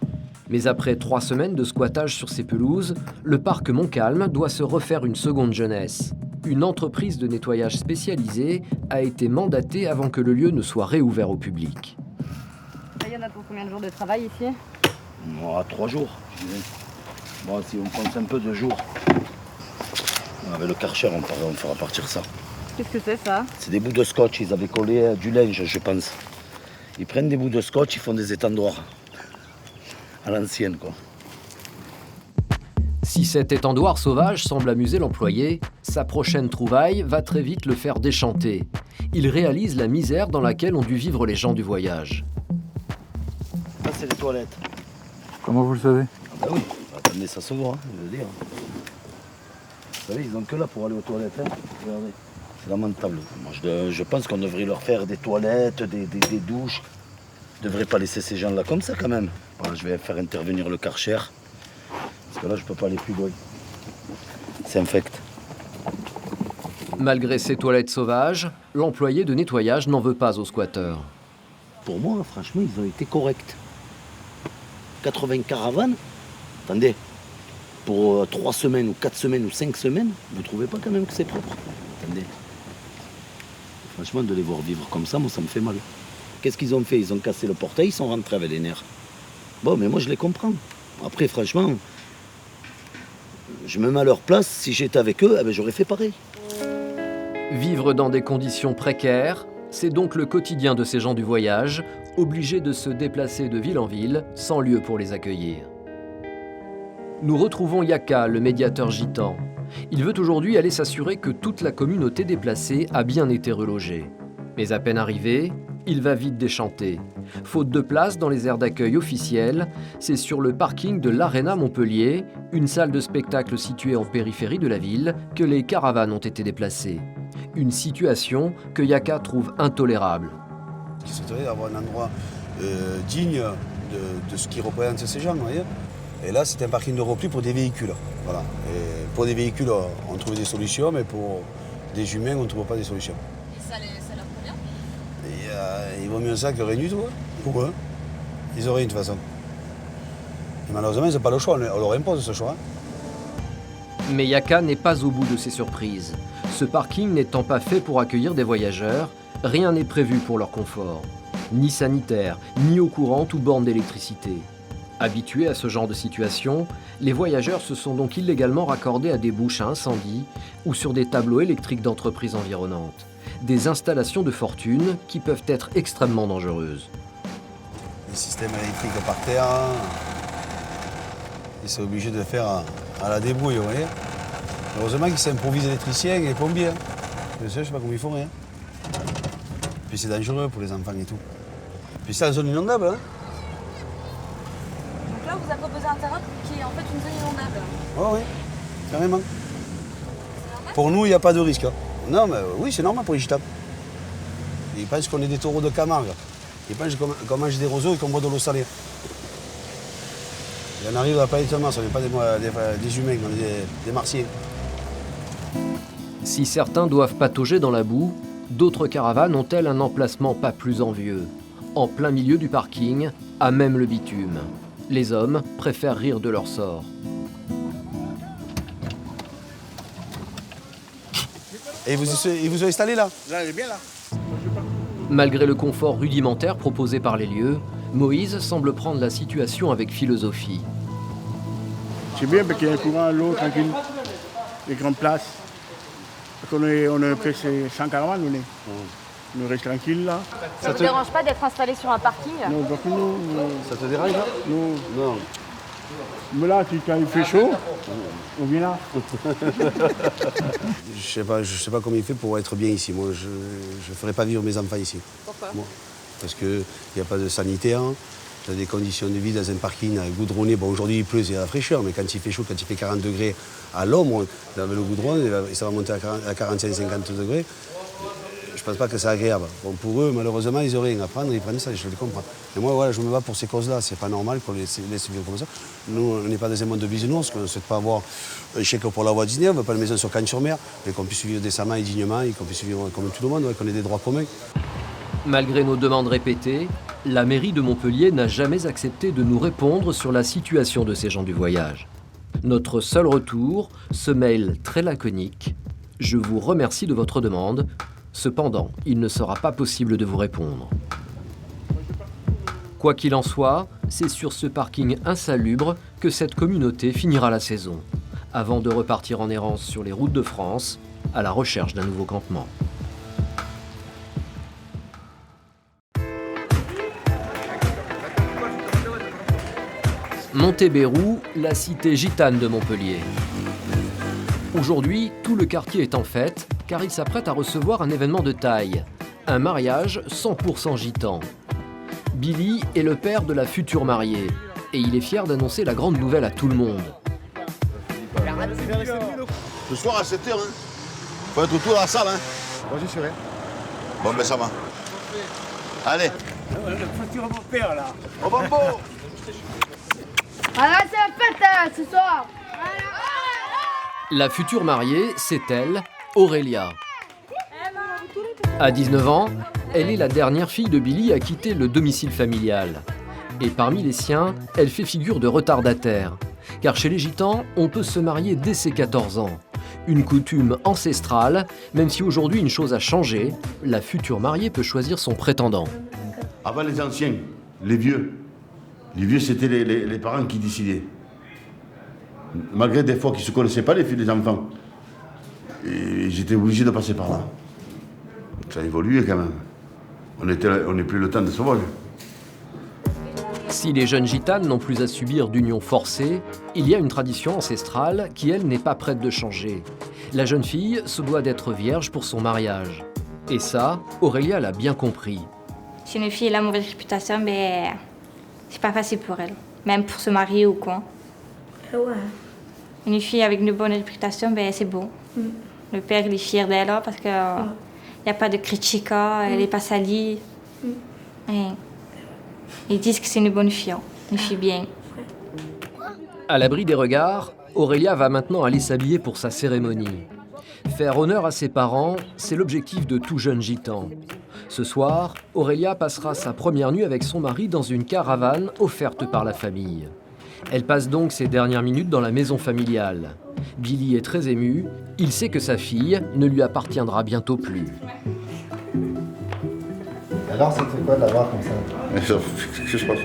Mais après 3 semaines de squattage sur ces pelouses, le parc Montcalm doit se refaire une seconde jeunesse. Une entreprise de nettoyage spécialisée a été mandatée avant que le lieu ne soit réouvert au public. Il y en a pour combien de jours de travail ici? 3 jours. Bon, si on prend un peu de jours, avec le Karcher, on fera partir ça. Qu'est-ce que c'est ça? C'est des bouts de scotch, ils avaient collé du linge, je pense. Ils prennent des bouts de scotch, ils font des étendoirs. À l'ancienne, quoi. Si cet étendoir sauvage semble amuser l'employé, sa prochaine trouvaille va très vite le faire déchanter. Il réalise la misère dans laquelle ont dû vivre les gens du voyage. Ça, c'est les toilettes. Comment vous le savez? Ah oui, attendez, ça se voit, je veux dire. Vous savez, ils n'ont que là pour aller aux toilettes. Hein. Regardez, c'est lamentable. Moi, je pense qu'on devrait leur faire des toilettes, des douches. On ne devrait pas laisser ces gens-là comme ça, quand même. Voilà, je vais faire intervenir le Karcher. Parce que là, je ne peux pas aller plus loin. C'est infect. Malgré ces toilettes sauvages, l'employé de nettoyage n'en veut pas aux squatteurs. Pour moi, franchement, ils ont été corrects. 80 caravanes, attendez, pour 3 semaines ou 4 semaines ou 5 semaines, vous ne trouvez pas quand même que c'est propre? Attendez. Franchement, de les voir vivre comme ça, moi, ça me fait mal. Qu'est-ce qu'ils ont fait? Ils ont cassé le portail, ils sont rentrés avec les nerfs. Bon, mais moi, je les comprends. Après, franchement, je me mets à leur place. Si j'étais avec eux, eh ben, j'aurais fait pareil. Vivre dans des conditions précaires, c'est donc le quotidien de ces gens du voyage, obligés de se déplacer de ville en ville, sans lieu pour les accueillir. Nous retrouvons Yaka, le médiateur gitan. Il veut aujourd'hui aller s'assurer que toute la communauté déplacée a bien été relogée. Mais à peine arrivé, il va vite déchanter. Faute de place dans les aires d'accueil officielles, c'est sur le parking de l'Arena Montpellier, une salle de spectacle située en périphérie de la ville, que les caravanes ont été déplacées. Une situation que Yaka trouve intolérable. Il souhaiterait avoir un endroit digne de ce qui représente ces gens, vous voyez. Et là, c'est un parking de repli pour des véhicules. Voilà. Et pour des véhicules, on trouve des solutions, mais pour des humains, on ne trouve pas des solutions. Et ça leur convient? Il vaut mieux ça que rien du tout. Hein. Pour eux. Ils ont rien de toute façon. Et malheureusement, ils n'ont pas le choix. On leur impose ce choix. Mais Yaka n'est pas au bout de ses surprises. Ce parking n'étant pas fait pour accueillir des voyageurs, rien n'est prévu pour leur confort. Ni sanitaire, ni eau courante ou borne d'électricité. Habitués à ce genre de situation, les voyageurs se sont donc illégalement raccordés à des bouches à incendie ou sur des tableaux électriques d'entreprises environnantes. Des installations de fortune qui peuvent être extrêmement dangereuses. Les systèmes électriques par terre, ils sont obligés de faire à la débrouille, vous voyez. Heureusement qu'ils s'improvisent électriciens et pompiers. Je sais pas comment ils font, hein. Puis c'est dangereux pour les enfants et tout. Puis c'est la zone inondable, hein. Donc là, on vous a proposé un terrain qui est en fait une zone inondable. Oui, carrément. Pour nous, il n'y a pas de risque. Hein. Non, mais oui, c'est normal pour les gitans. Ils pensent qu'on est des taureaux de Camargue. Ils pensent qu'on mange des roseaux et qu'on boit de l'eau salée. Et on arrive à la planète Mars, on n'est pas des humains, on est des martiens. Si certains doivent patauger dans la boue, d'autres caravanes ont-elles un emplacement pas plus envieux, en plein milieu du parking, à même le bitume. Les hommes préfèrent rire de leur sort. Et vous vous installez là? Là, elle est bien là. Malgré le confort rudimentaire proposé par les lieux, Moïse semble prendre la situation avec philosophie. C'est bien parce qu'il y a un courant, l'eau, tranquille. Les grandes places. Parce qu'on est presque 100 caravanes, on est. On reste tranquille là. Ça ne vous dérange pas d'être installé sur un parking? Non, parce que nous, Ça te dérange là? non. Mais là, quand il fait chaud, on vient là. Je sais pas comment il fait pour être bien ici. Moi, je ne ferais pas vivre mes enfants ici. Pourquoi? Moi. Parce qu'il n'y a pas de sanitaire. Tu as des conditions de vie dans un parking goudronné. Bon, aujourd'hui, il pleut, c'est la fraîcheur, mais quand il fait chaud, quand il fait 40 degrés à l'ombre, dans le goudron, ça va monter à 45-50 degrés. Je pense pas que c'est agréable. Bon, pour eux, malheureusement, ils n'ont rien à prendre, ils prennent ça, je le comprends. Et moi, voilà, je me bats pour ces causes-là. C'est pas normal qu'on les laisse vivre comme ça. Nous, on n'est pas dans un monde de bisounours, qu'on ne souhaite pas avoir un chèque pour la voie Disney, on ne veut pas une maison sur Cannes-sur-Mer, mais qu'on puisse vivre décemment et dignement, et qu'on puisse vivre comme tout le monde, ouais, qu'on ait des droits communs. Malgré nos demandes répétées, la mairie de Montpellier n'a jamais accepté de nous répondre sur la situation de ces gens du voyage. Notre seul retour, ce mail très laconique. Je vous remercie de votre demande. Cependant, il ne sera pas possible de vous répondre. Quoi qu'il en soit, c'est sur ce parking insalubre que cette communauté finira la saison, avant de repartir en errance sur les routes de France, à la recherche d'un nouveau campement. Montebérou, la cité gitane de Montpellier. Aujourd'hui, tout le quartier est en fête, car il s'apprête à recevoir un événement de taille. Un mariage 100% gitan. Billy est le père de la future mariée, et il est fier d'annoncer la grande nouvelle à tout le monde. Ce soir à 7h, hein. Faut être autour de la salle, hein. Moi, j'y serai. Bon, ben ça va. Allez. Le futur beau-père, là. Au bambo. Alors c'est la fête ce soir. La future mariée, c'est elle, Aurélia. À 19 ans, elle est la dernière fille de Billy à quitter le domicile familial. Et parmi les siens, elle fait figure de retardataire. Car chez les Gitans, on peut se marier dès ses 14 ans. Une coutume ancestrale, même si aujourd'hui une chose a changé, la future mariée peut choisir son prétendant. Avant les anciens, les vieux, c'était les parents qui décidaient. Malgré des fois qu'ils ne se connaissaient pas, les filles des enfants. Et j'étais obligé de passer par là. Ça a évolué quand même. On n'est plus le temps des sauvages. Si les jeunes gitanes n'ont plus à subir d'unions forcées, il y a une tradition ancestrale qui, elle, n'est pas prête de changer. La jeune fille se doit d'être vierge pour son mariage. Et ça, Aurélia l'a bien compris. Si une fille a la mauvaise réputation, ben, c'est pas facile pour elle. Même pour se marier ou quoi. Ouais. Une fille avec une bonne réputation, ben, c'est bon. Le père il est fier d'elle parce qu'il n'y a pas de critiques, elle n'est pas salie. Et ils disent que c'est une bonne fille, une fille bien. À l'abri des regards, Aurélia va maintenant aller s'habiller pour sa cérémonie. Faire honneur à ses parents, c'est l'objectif de tout jeune gitan. Ce soir, Aurélia passera sa première nuit avec son mari dans une caravane offerte par la famille. Elle passe donc ses dernières minutes dans la maison familiale. Billy est très ému, il sait que sa fille ne lui appartiendra bientôt plus. Alors, ça te fait quoi de la voir comme ça? Qu'est-ce qui se passe?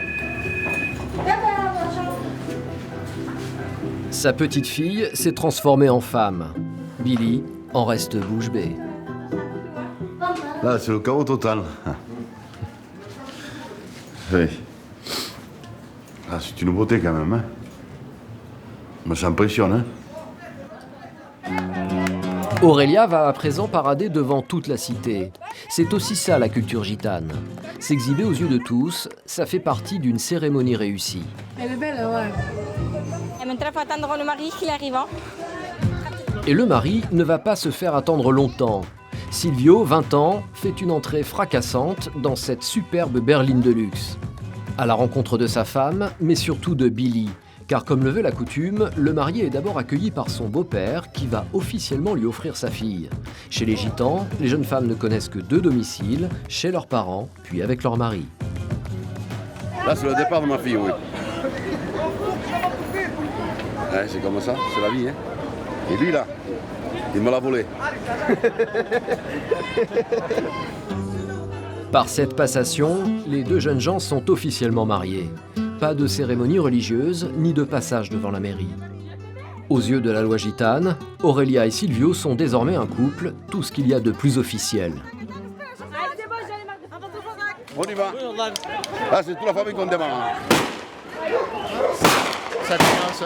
Sa petite fille s'est transformée en femme. Billy en reste bouche bée. Là, c'est le chaos total. Oui. Ah, c'est une beauté quand même, hein. Mais ça impressionne, hein. Aurélia va à présent parader devant toute la cité. C'est aussi ça la culture gitane. S'exhiber aux yeux de tous, ça fait partie d'une cérémonie réussie. Elle est belle, ouais. Et maintenant, il faut attendre le mari qui arrive. Et le mari ne va pas se faire attendre longtemps. Silvio, 20 ans, fait une entrée fracassante dans cette superbe berline de luxe. À la rencontre de sa femme, mais surtout de Billy. Car comme le veut la coutume, le marié est d'abord accueilli par son beau-père qui va officiellement lui offrir sa fille. Chez les Gitans, les jeunes femmes ne connaissent que 2 domiciles, chez leurs parents, puis avec leur mari. Là, c'est le départ de ma fille, oui. Ouais, c'est comme ça, c'est la vie. Hein. Et lui là, il me l'a volé. Par cette passation, les deux jeunes gens sont officiellement mariés. Pas de cérémonie religieuse, ni de passage devant la mairie. Aux yeux de la loi gitane, Aurélia et Silvio sont désormais un couple, tout ce qu'il y a de plus officiel. On y va. Là, c'est toute la famille qu'on démarre. Ça commence.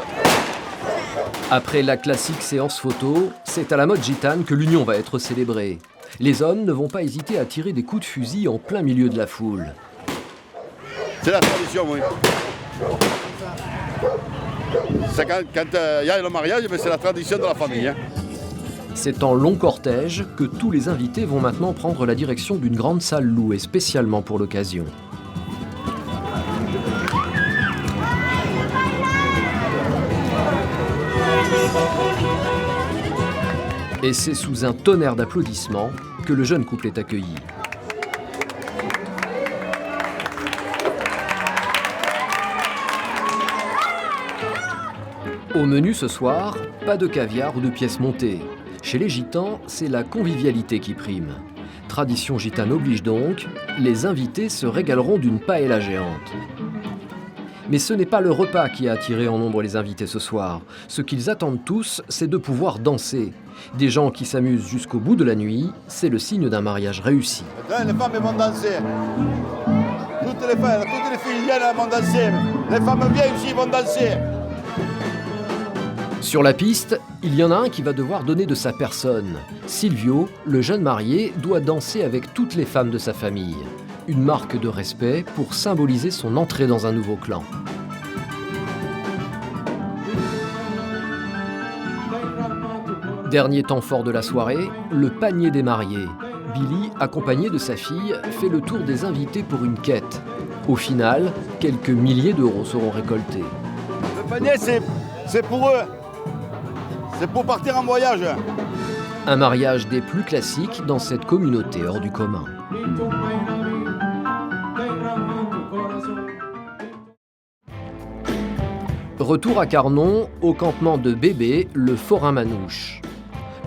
Après la classique séance photo, c'est à la mode gitane que l'union va être célébrée. Les hommes ne vont pas hésiter à tirer des coups de fusil en plein milieu de la foule. C'est la tradition, oui. Quand y a le mariage, c'est la tradition de la famille. Hein. C'est en long cortège que tous les invités vont maintenant prendre la direction d'une grande salle louée spécialement pour l'occasion. Et c'est sous un tonnerre d'applaudissements que le jeune couple est accueilli. Au menu ce soir, pas de caviar ou de pièces montées. Chez les gitans, c'est la convivialité qui prime. Tradition gitane oblige donc, les invités se régaleront d'une paella géante. Mais ce n'est pas le repas qui a attiré en nombre les invités ce soir. Ce qu'ils attendent tous, c'est de pouvoir danser. Des gens qui s'amusent jusqu'au bout de la nuit, c'est le signe d'un mariage réussi. Les femmes vont danser. Toutes les filles viennent vont danser. Les femmes viennent aussi vont danser. Sur la piste, il y en a un qui va devoir donner de sa personne. Silvio, le jeune marié, doit danser avec toutes les femmes de sa famille. Une marque de respect pour symboliser son entrée dans un nouveau clan. Dernier temps fort de la soirée, le panier des mariés. Billy, accompagné de sa fille, fait le tour des invités pour une quête. Au final, quelques milliers d'euros seront récoltés. Le panier, c'est pour eux. C'est pour partir en voyage. Un mariage des plus classiques dans cette communauté hors du commun. Retour à Carnon, au campement de Bébé, le forain manouche.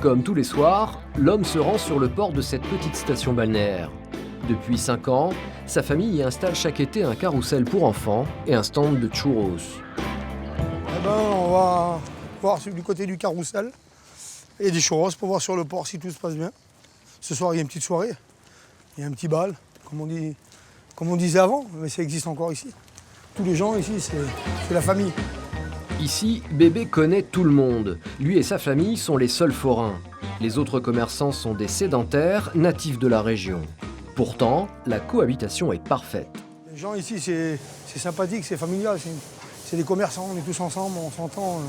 Comme tous les soirs, l'homme se rend sur le port de cette petite station balnéaire. Depuis 5 ans, sa famille y installe chaque été un carrousel pour enfants et un stand de churros. Eh ben, on va voir du côté du carrousel et des churros pour voir sur le port si tout se passe bien. Ce soir, il y a une petite soirée, il y a un petit bal, comme on disait avant, mais ça existe encore ici. Tous les gens ici, c'est la famille. Ici, Bébé connaît tout le monde. Lui et sa famille sont les seuls forains. Les autres commerçants sont des sédentaires natifs de la région. Pourtant, la cohabitation est parfaite. Les gens ici, c'est sympathique, c'est familial. C'est des commerçants, on est tous ensemble, on s'entend.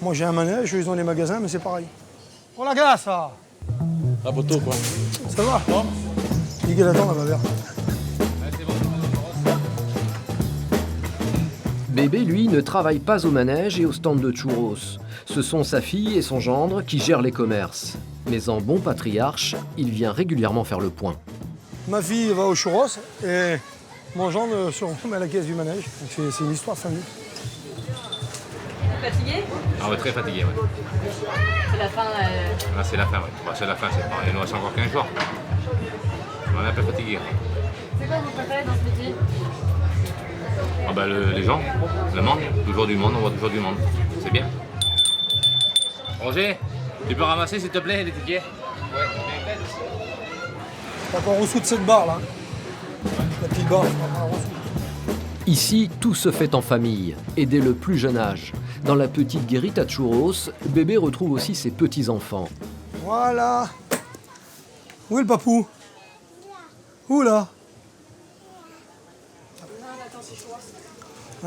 Moi j'ai un manège, eux ils ont des magasins, mais c'est pareil. Pour la glace, ça. La photo, quoi. Ça va? Nickel, attends, là-bas, vert. Bébé, lui, ne travaille pas au manège et au stand de churros. Ce sont sa fille et son gendre qui gèrent les commerces. Mais en bon patriarche, il vient régulièrement faire le point. Ma fille va au churros et mon gendre se remet à la caisse du manège. C'est une histoire de famille. Fatigué? Ah ouais, très fatigué, ouais. C'est la fin. Là, c'est la fin, ouais. Bah, c'est la fin, il nous reste encore 15 jours. On est un peu fatigué. C'est quoi vos préférés dans ce métier? Ah bah les gens, le monde, toujours du monde, on voit toujours du monde. C'est bien. Roger, tu peux ramasser s'il te plaît les tickets? Ouais. T'as encore reçu de cette barre là. La petite barre, Ici, tout se fait en famille, et dès le plus jeune âge. Dans la petite guérite à churros, Bébé retrouve aussi ses petits-enfants. Voilà. Où est le papou? Où là?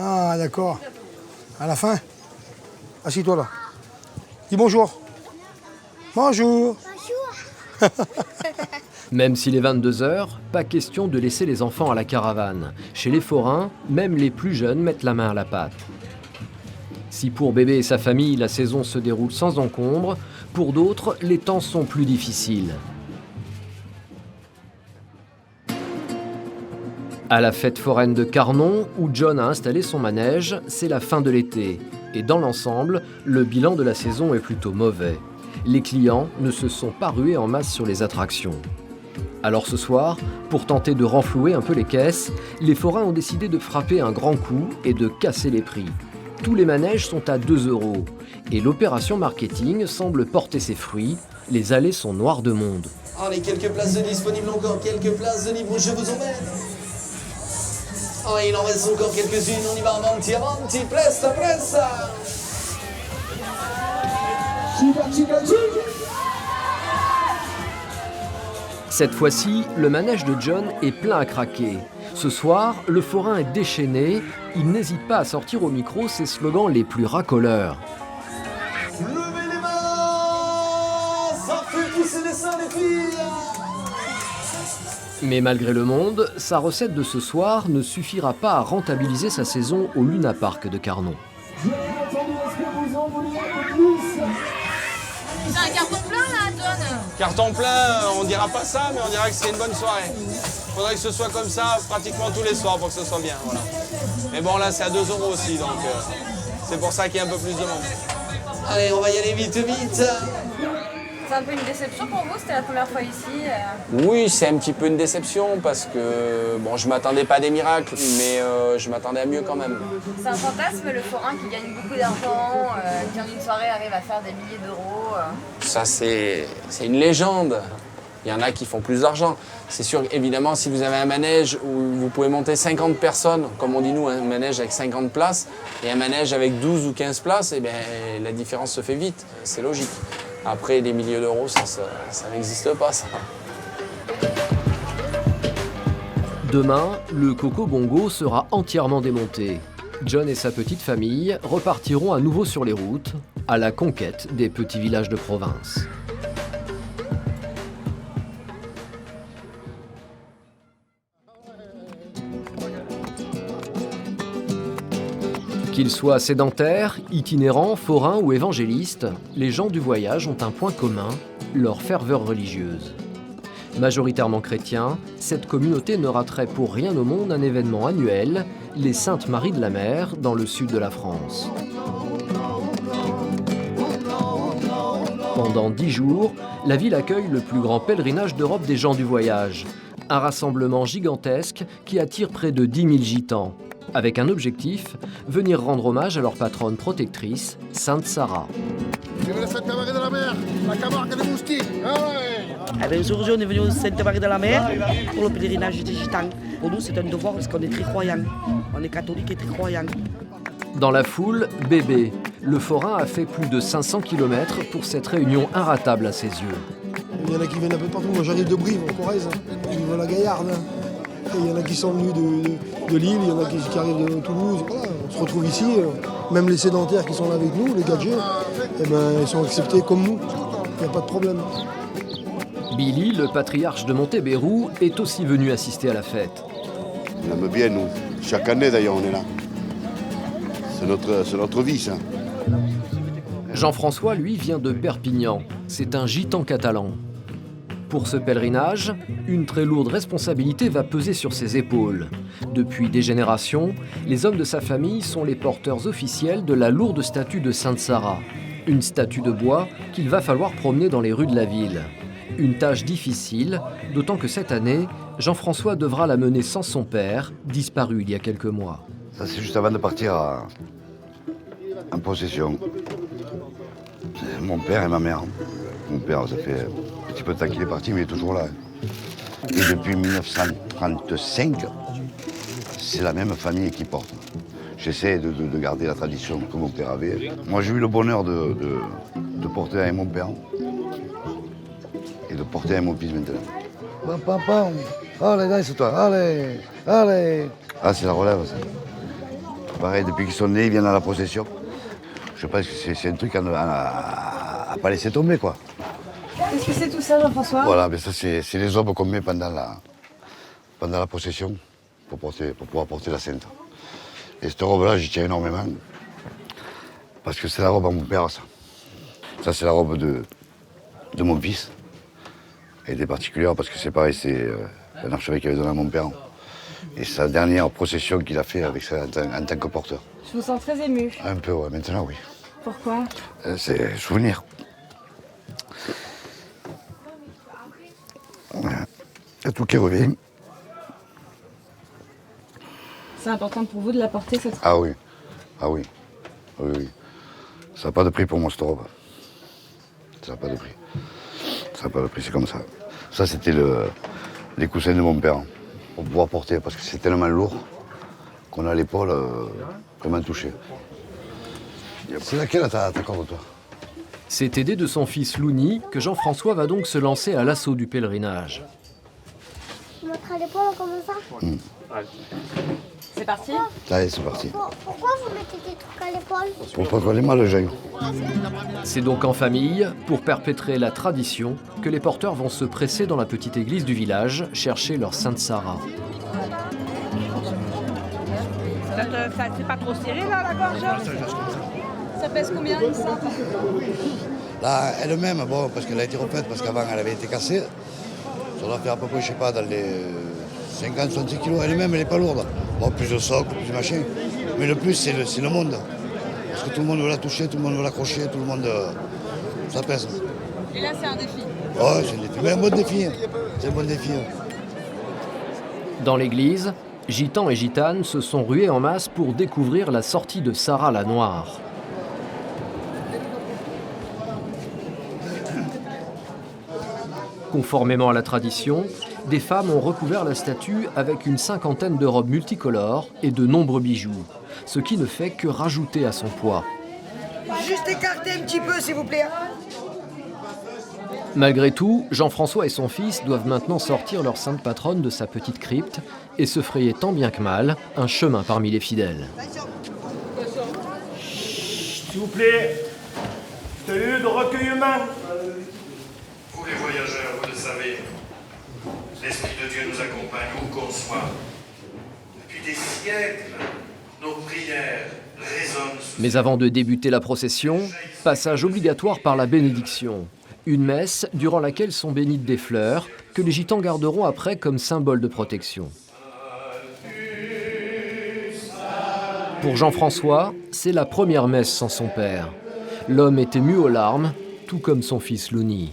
Ah d'accord. À la fin. Assis-toi là. Dis bonjour. Bonjour. Même s'il est 22h, pas question de laisser les enfants à la caravane. Chez les forains, même les plus jeunes mettent la main à la pâte. Si pour Bébé et sa famille, la saison se déroule sans encombre, pour d'autres, les temps sont plus difficiles. À la fête foraine de Carnon, où John a installé son manège, c'est la fin de l'été. Et dans l'ensemble, le bilan de la saison est plutôt mauvais. Les clients ne se sont pas rués en masse sur les attractions. Alors ce soir, pour tenter de renflouer un peu les caisses, les forains ont décidé de frapper un grand coup et de casser les prix. Tous les manèges sont à 2 €. Et l'opération marketing semble porter ses fruits. Les allées sont noires de monde. Allez, quelques places de disponibles encore, quelques places de libre, je vous emmène. Oh, il en reste encore quelques-unes, on y va, avanti, avanti, presta, presta. Cette fois-ci, le manège de John est plein à craquer. Ce soir, le forain est déchaîné. Il n'hésite pas à sortir au micro ses slogans les plus racoleurs. Levez les mains, ça fait pousser les seins, les filles. Mais malgré le monde, sa recette de ce soir ne suffira pas à rentabiliser sa saison au Luna Park de Carnon. C'est un carton plein là, John? Carton plein, on dira pas ça, mais on dira que c'est une bonne soirée. Faudrait que ce soit comme ça pratiquement tous les soirs pour que ce soit bien. Voilà. Mais bon, là, c'est à 2 € aussi, donc c'est pour ça qu'il y a un peu plus de monde. Allez, on va y aller vite, vite. C'est un peu une déception pour vous, c'était la première fois ici. Oui, c'est un petit peu une déception parce que bon, je m'attendais pas à des miracles, mais je m'attendais à mieux quand même. C'est un fantasme, le forain qui gagne beaucoup d'argent, qui en une soirée arrive à faire des milliers d'euros. Ça, c'est une légende. Il y en a qui font plus d'argent. C'est sûr, évidemment, si vous avez un manège où vous pouvez monter 50 personnes, comme on dit nous, un manège avec 50 places, et un manège avec 12 ou 15 places, eh bien, la différence se fait vite. C'est logique. Après, des milliers d'euros, ça n'existe pas, ça. Demain, le Coco Bongo sera entièrement démonté. John et sa petite famille repartiront à nouveau sur les routes, à la conquête des petits villages de province. Qu'ils soient sédentaires, itinérants, forains ou évangélistes, les gens du voyage ont un point commun, leur ferveur religieuse. Majoritairement chrétiens, cette communauté ne raterait pour rien au monde un événement annuel, les Saintes Maries de la Mer, dans le sud de la France. Pendant 10 jours, la ville accueille le plus grand pèlerinage d'Europe des gens du voyage. Un rassemblement gigantesque qui attire près de 10 000 gitans. Avec un objectif, venir rendre hommage à leur patronne protectrice, Sainte Sarah. Vive les Saintes Maries de la Mer, la Camargue des Moustiques. Aujourd'hui, on est venu aux Saintes Maries de la Mer pour le pèlerinage des Gitans. Pour nous, c'est un devoir parce qu'on est très croyants. On est catholiques et très croyants. Dans la foule, bébé. Le forain a fait plus de 500 km pour cette réunion inratable à ses yeux. Il y en a qui viennent un peu partout. Moi, j'arrive de Brive, en Corrèze. Ils vont à la Gaillarde. Il y en a qui sont venus de Lille, il y en a qui arrivent de Toulouse. Voilà, on se retrouve ici, même les sédentaires qui sont là avec nous, les gadgets, eh ben, ils sont acceptés comme nous. Il n'y a pas de problème. Billy, le patriarche de Montebérou, est aussi venu assister à la fête. On aime bien, nous. Chaque année, d'ailleurs, on est là. C'est notre vie, ça. Jean-François, lui, vient de Perpignan. C'est un gitan catalan. Pour ce pèlerinage, une très lourde responsabilité va peser sur ses épaules. Depuis des générations, les hommes de sa famille sont les porteurs officiels de la lourde statue de Sainte Sarah. Une statue de bois qu'il va falloir promener dans les rues de la ville. Une tâche difficile, d'autant que cette année, Jean-François devra la mener sans son père, disparu il y a quelques mois. Ça, c'est juste avant de partir en procession. Mon père et ma mère. Mon père, ça fait un petit peu de temps qu'il est parti, mais il est toujours là. Et depuis 1935, c'est la même famille qui porte. J'essaie de garder la tradition que mon père avait. Moi, j'ai eu le bonheur de porter avec mon père et de porter avec mon fils maintenant. Pam, pam, pam. Allez, là, c'est toi. Allez, allez. Ah, c'est la relève, ça. Pareil, depuis qu'ils sont nés, ils viennent à la procession. Je pense que c'est un truc à ne pas laisser tomber, quoi. Qu'est-ce que c'est tout ça, Jean-François? Voilà, mais ça, c'est les robes qu'on met pendant la procession pour pouvoir porter la Sainte. Et cette robe-là, j'y tiens énormément. Parce que c'est la robe à mon père, ça. Ça, c'est la robe de mon fils. Elle est particulière parce que c'est pareil, c'est un archevêque qui avait donné à mon père. Et sa dernière procession qu'il a fait avec ça en tant que porteur. Je vous sens très émue. Un peu, ouais, maintenant oui. Pourquoi? C'est souvenir. Voilà. Il y a tout qui revient. C'est important pour vous de la porter cette fois? Ah oui, ah oui, oui, oui. Ça n'a pas de prix pour mon store. Ça n'a pas de prix. Ça n'a pas de prix, c'est comme ça. Ça, c'était les coussins de mon père, pour pouvoir porter, parce que c'est tellement lourd qu'on a l'épaule vraiment touchée. C'est laquelle ta corde, toi? C'est aidé de son fils Louni que Jean-François va donc se lancer à l'assaut du pèlerinage. On mettra l'épaule comme ça. C'est parti? Allez, c'est parti. Pourquoi vous mettez des trucs à l'épaule? Pour pas qu'on ait mal, Jean. C'est donc en famille, pour perpétrer la tradition, que les porteurs vont se presser dans la petite église du village, chercher leur Sainte Sarah. C'est pas trop serré là, la gorge? Ça pèse combien une sainte? Là, elle-même, bon, parce qu'elle a été refaite, parce qu'avant elle avait été cassée. Ça doit faire à peu près, je sais pas, dans les 50-60 kilos. Elle-même, elle n'est pas lourde. Bon, plus de socle, plus de machin. Mais le plus, c'est le monde. Parce que tout le monde veut la toucher, tout le monde veut l'accrocher, tout le monde. Ça pèse. Et là, c'est un défi? Oh, c'est un défi. Mais un bon défi. C'est un bon défi. Dans l'église, gitans et gitanes se sont rués en masse pour découvrir la sortie de Sarah la Noire. Conformément à la tradition, des femmes ont recouvert la statue avec une cinquantaine de robes multicolores et de nombreux bijoux, ce qui ne fait que rajouter à son poids. Juste écarter un petit peu, s'il vous plaît. Malgré tout, Jean-François et son fils doivent maintenant sortir leur sainte patronne de sa petite crypte et se frayer tant bien que mal un chemin parmi les fidèles. S'il vous plaît, tenue de recueillement. Vous les voyageurs, vous le savez, l'Esprit de Dieu nous accompagne où qu'on soit. Depuis des siècles, nos prières résonnent. Mais avant de débuter la procession, passage obligatoire par la bénédiction. Une messe durant laquelle sont bénites des fleurs que les gitans garderont après comme symbole de protection. Pour Jean-François, c'est la première messe sans son père. L'homme est ému aux larmes, tout comme son fils Louni.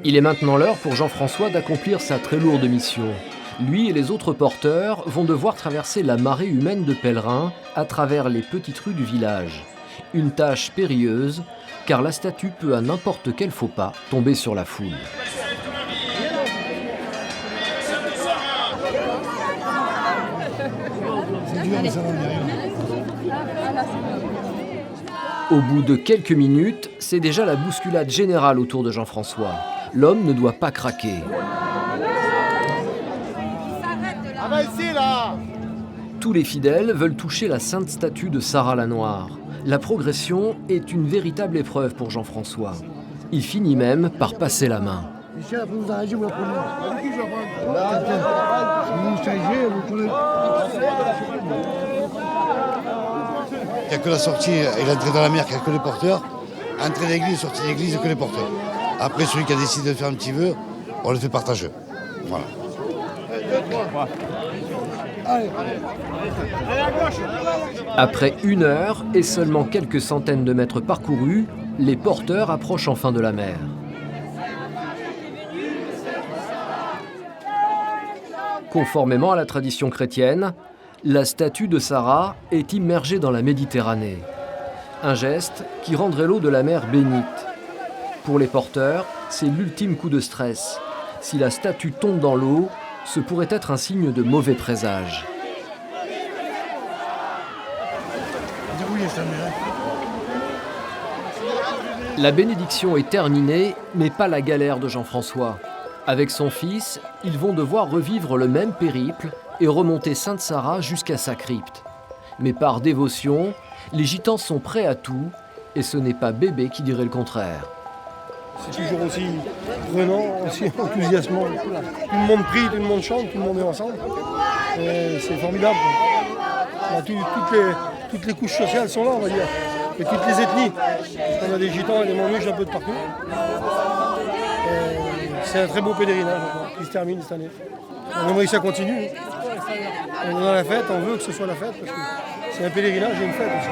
Il est maintenant l'heure pour Jean-François d'accomplir sa très lourde mission. Lui et les autres porteurs vont devoir traverser la marée humaine de pèlerins à travers les petites rues du village. Une tâche périlleuse, car la statue peut à n'importe quel faux pas tomber sur la foule. Au bout de quelques minutes, c'est déjà la bousculade générale autour de Jean-François. L'homme ne doit pas craquer. Ah bah ici, là! Tous les fidèles veulent toucher la sainte statue de Sarah la Noire. La progression est une véritable épreuve pour Jean-François. Il finit même par passer la main. Il n'y a que la sortie et l'entrée dans la mer, il n'y a que les porteurs. Entrée d'église, sortie d'église, que les porteurs. Après, celui qui a décidé de faire un petit vœu, on le fait partager. Voilà. Après 1 heure et seulement quelques centaines de mètres parcourus, les porteurs approchent enfin de la mer. Conformément à la tradition chrétienne, la statue de Sarah est immergée dans la Méditerranée. Un geste qui rendrait l'eau de la mer bénite. Pour les porteurs, c'est l'ultime coup de stress. Si la statue tombe dans l'eau, ce pourrait être un signe de mauvais présage. La bénédiction est terminée, mais pas la galère de Jean-François. Avec son fils, ils vont devoir revivre le même périple et remonter Sainte Sarah jusqu'à sa crypte. Mais par dévotion, les gitans sont prêts à tout, et ce n'est pas bébé qui dirait le contraire. c'est toujours aussi prenant, aussi enthousiasmant. Tout le monde prie, tout le monde chante, tout le monde est ensemble. C'est formidable. Là, toutes les couches sociales sont là, on va dire. Et toutes les ethnies. On a des gitans et des manouches un peu de partout. C'est un très beau pèlerinage qui se termine cette année. On aimerait que ça continue. On est dans la fête, on veut que ce soit la fête, parce que c'est un pèlerinage et une fête aussi.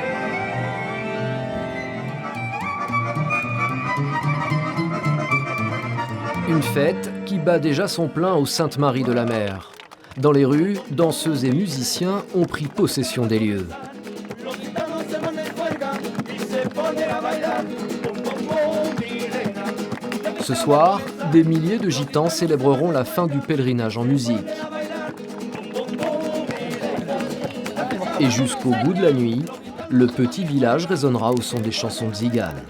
Une fête qui bat déjà son plein aux Saintes-Maries de la Mer. Dans les rues, danseuses et musiciens ont pris possession des lieux. Ce soir, des milliers de gitans célébreront la fin du pèlerinage en musique. Et jusqu'au bout de la nuit, le petit village résonnera au son des chansons tziganes.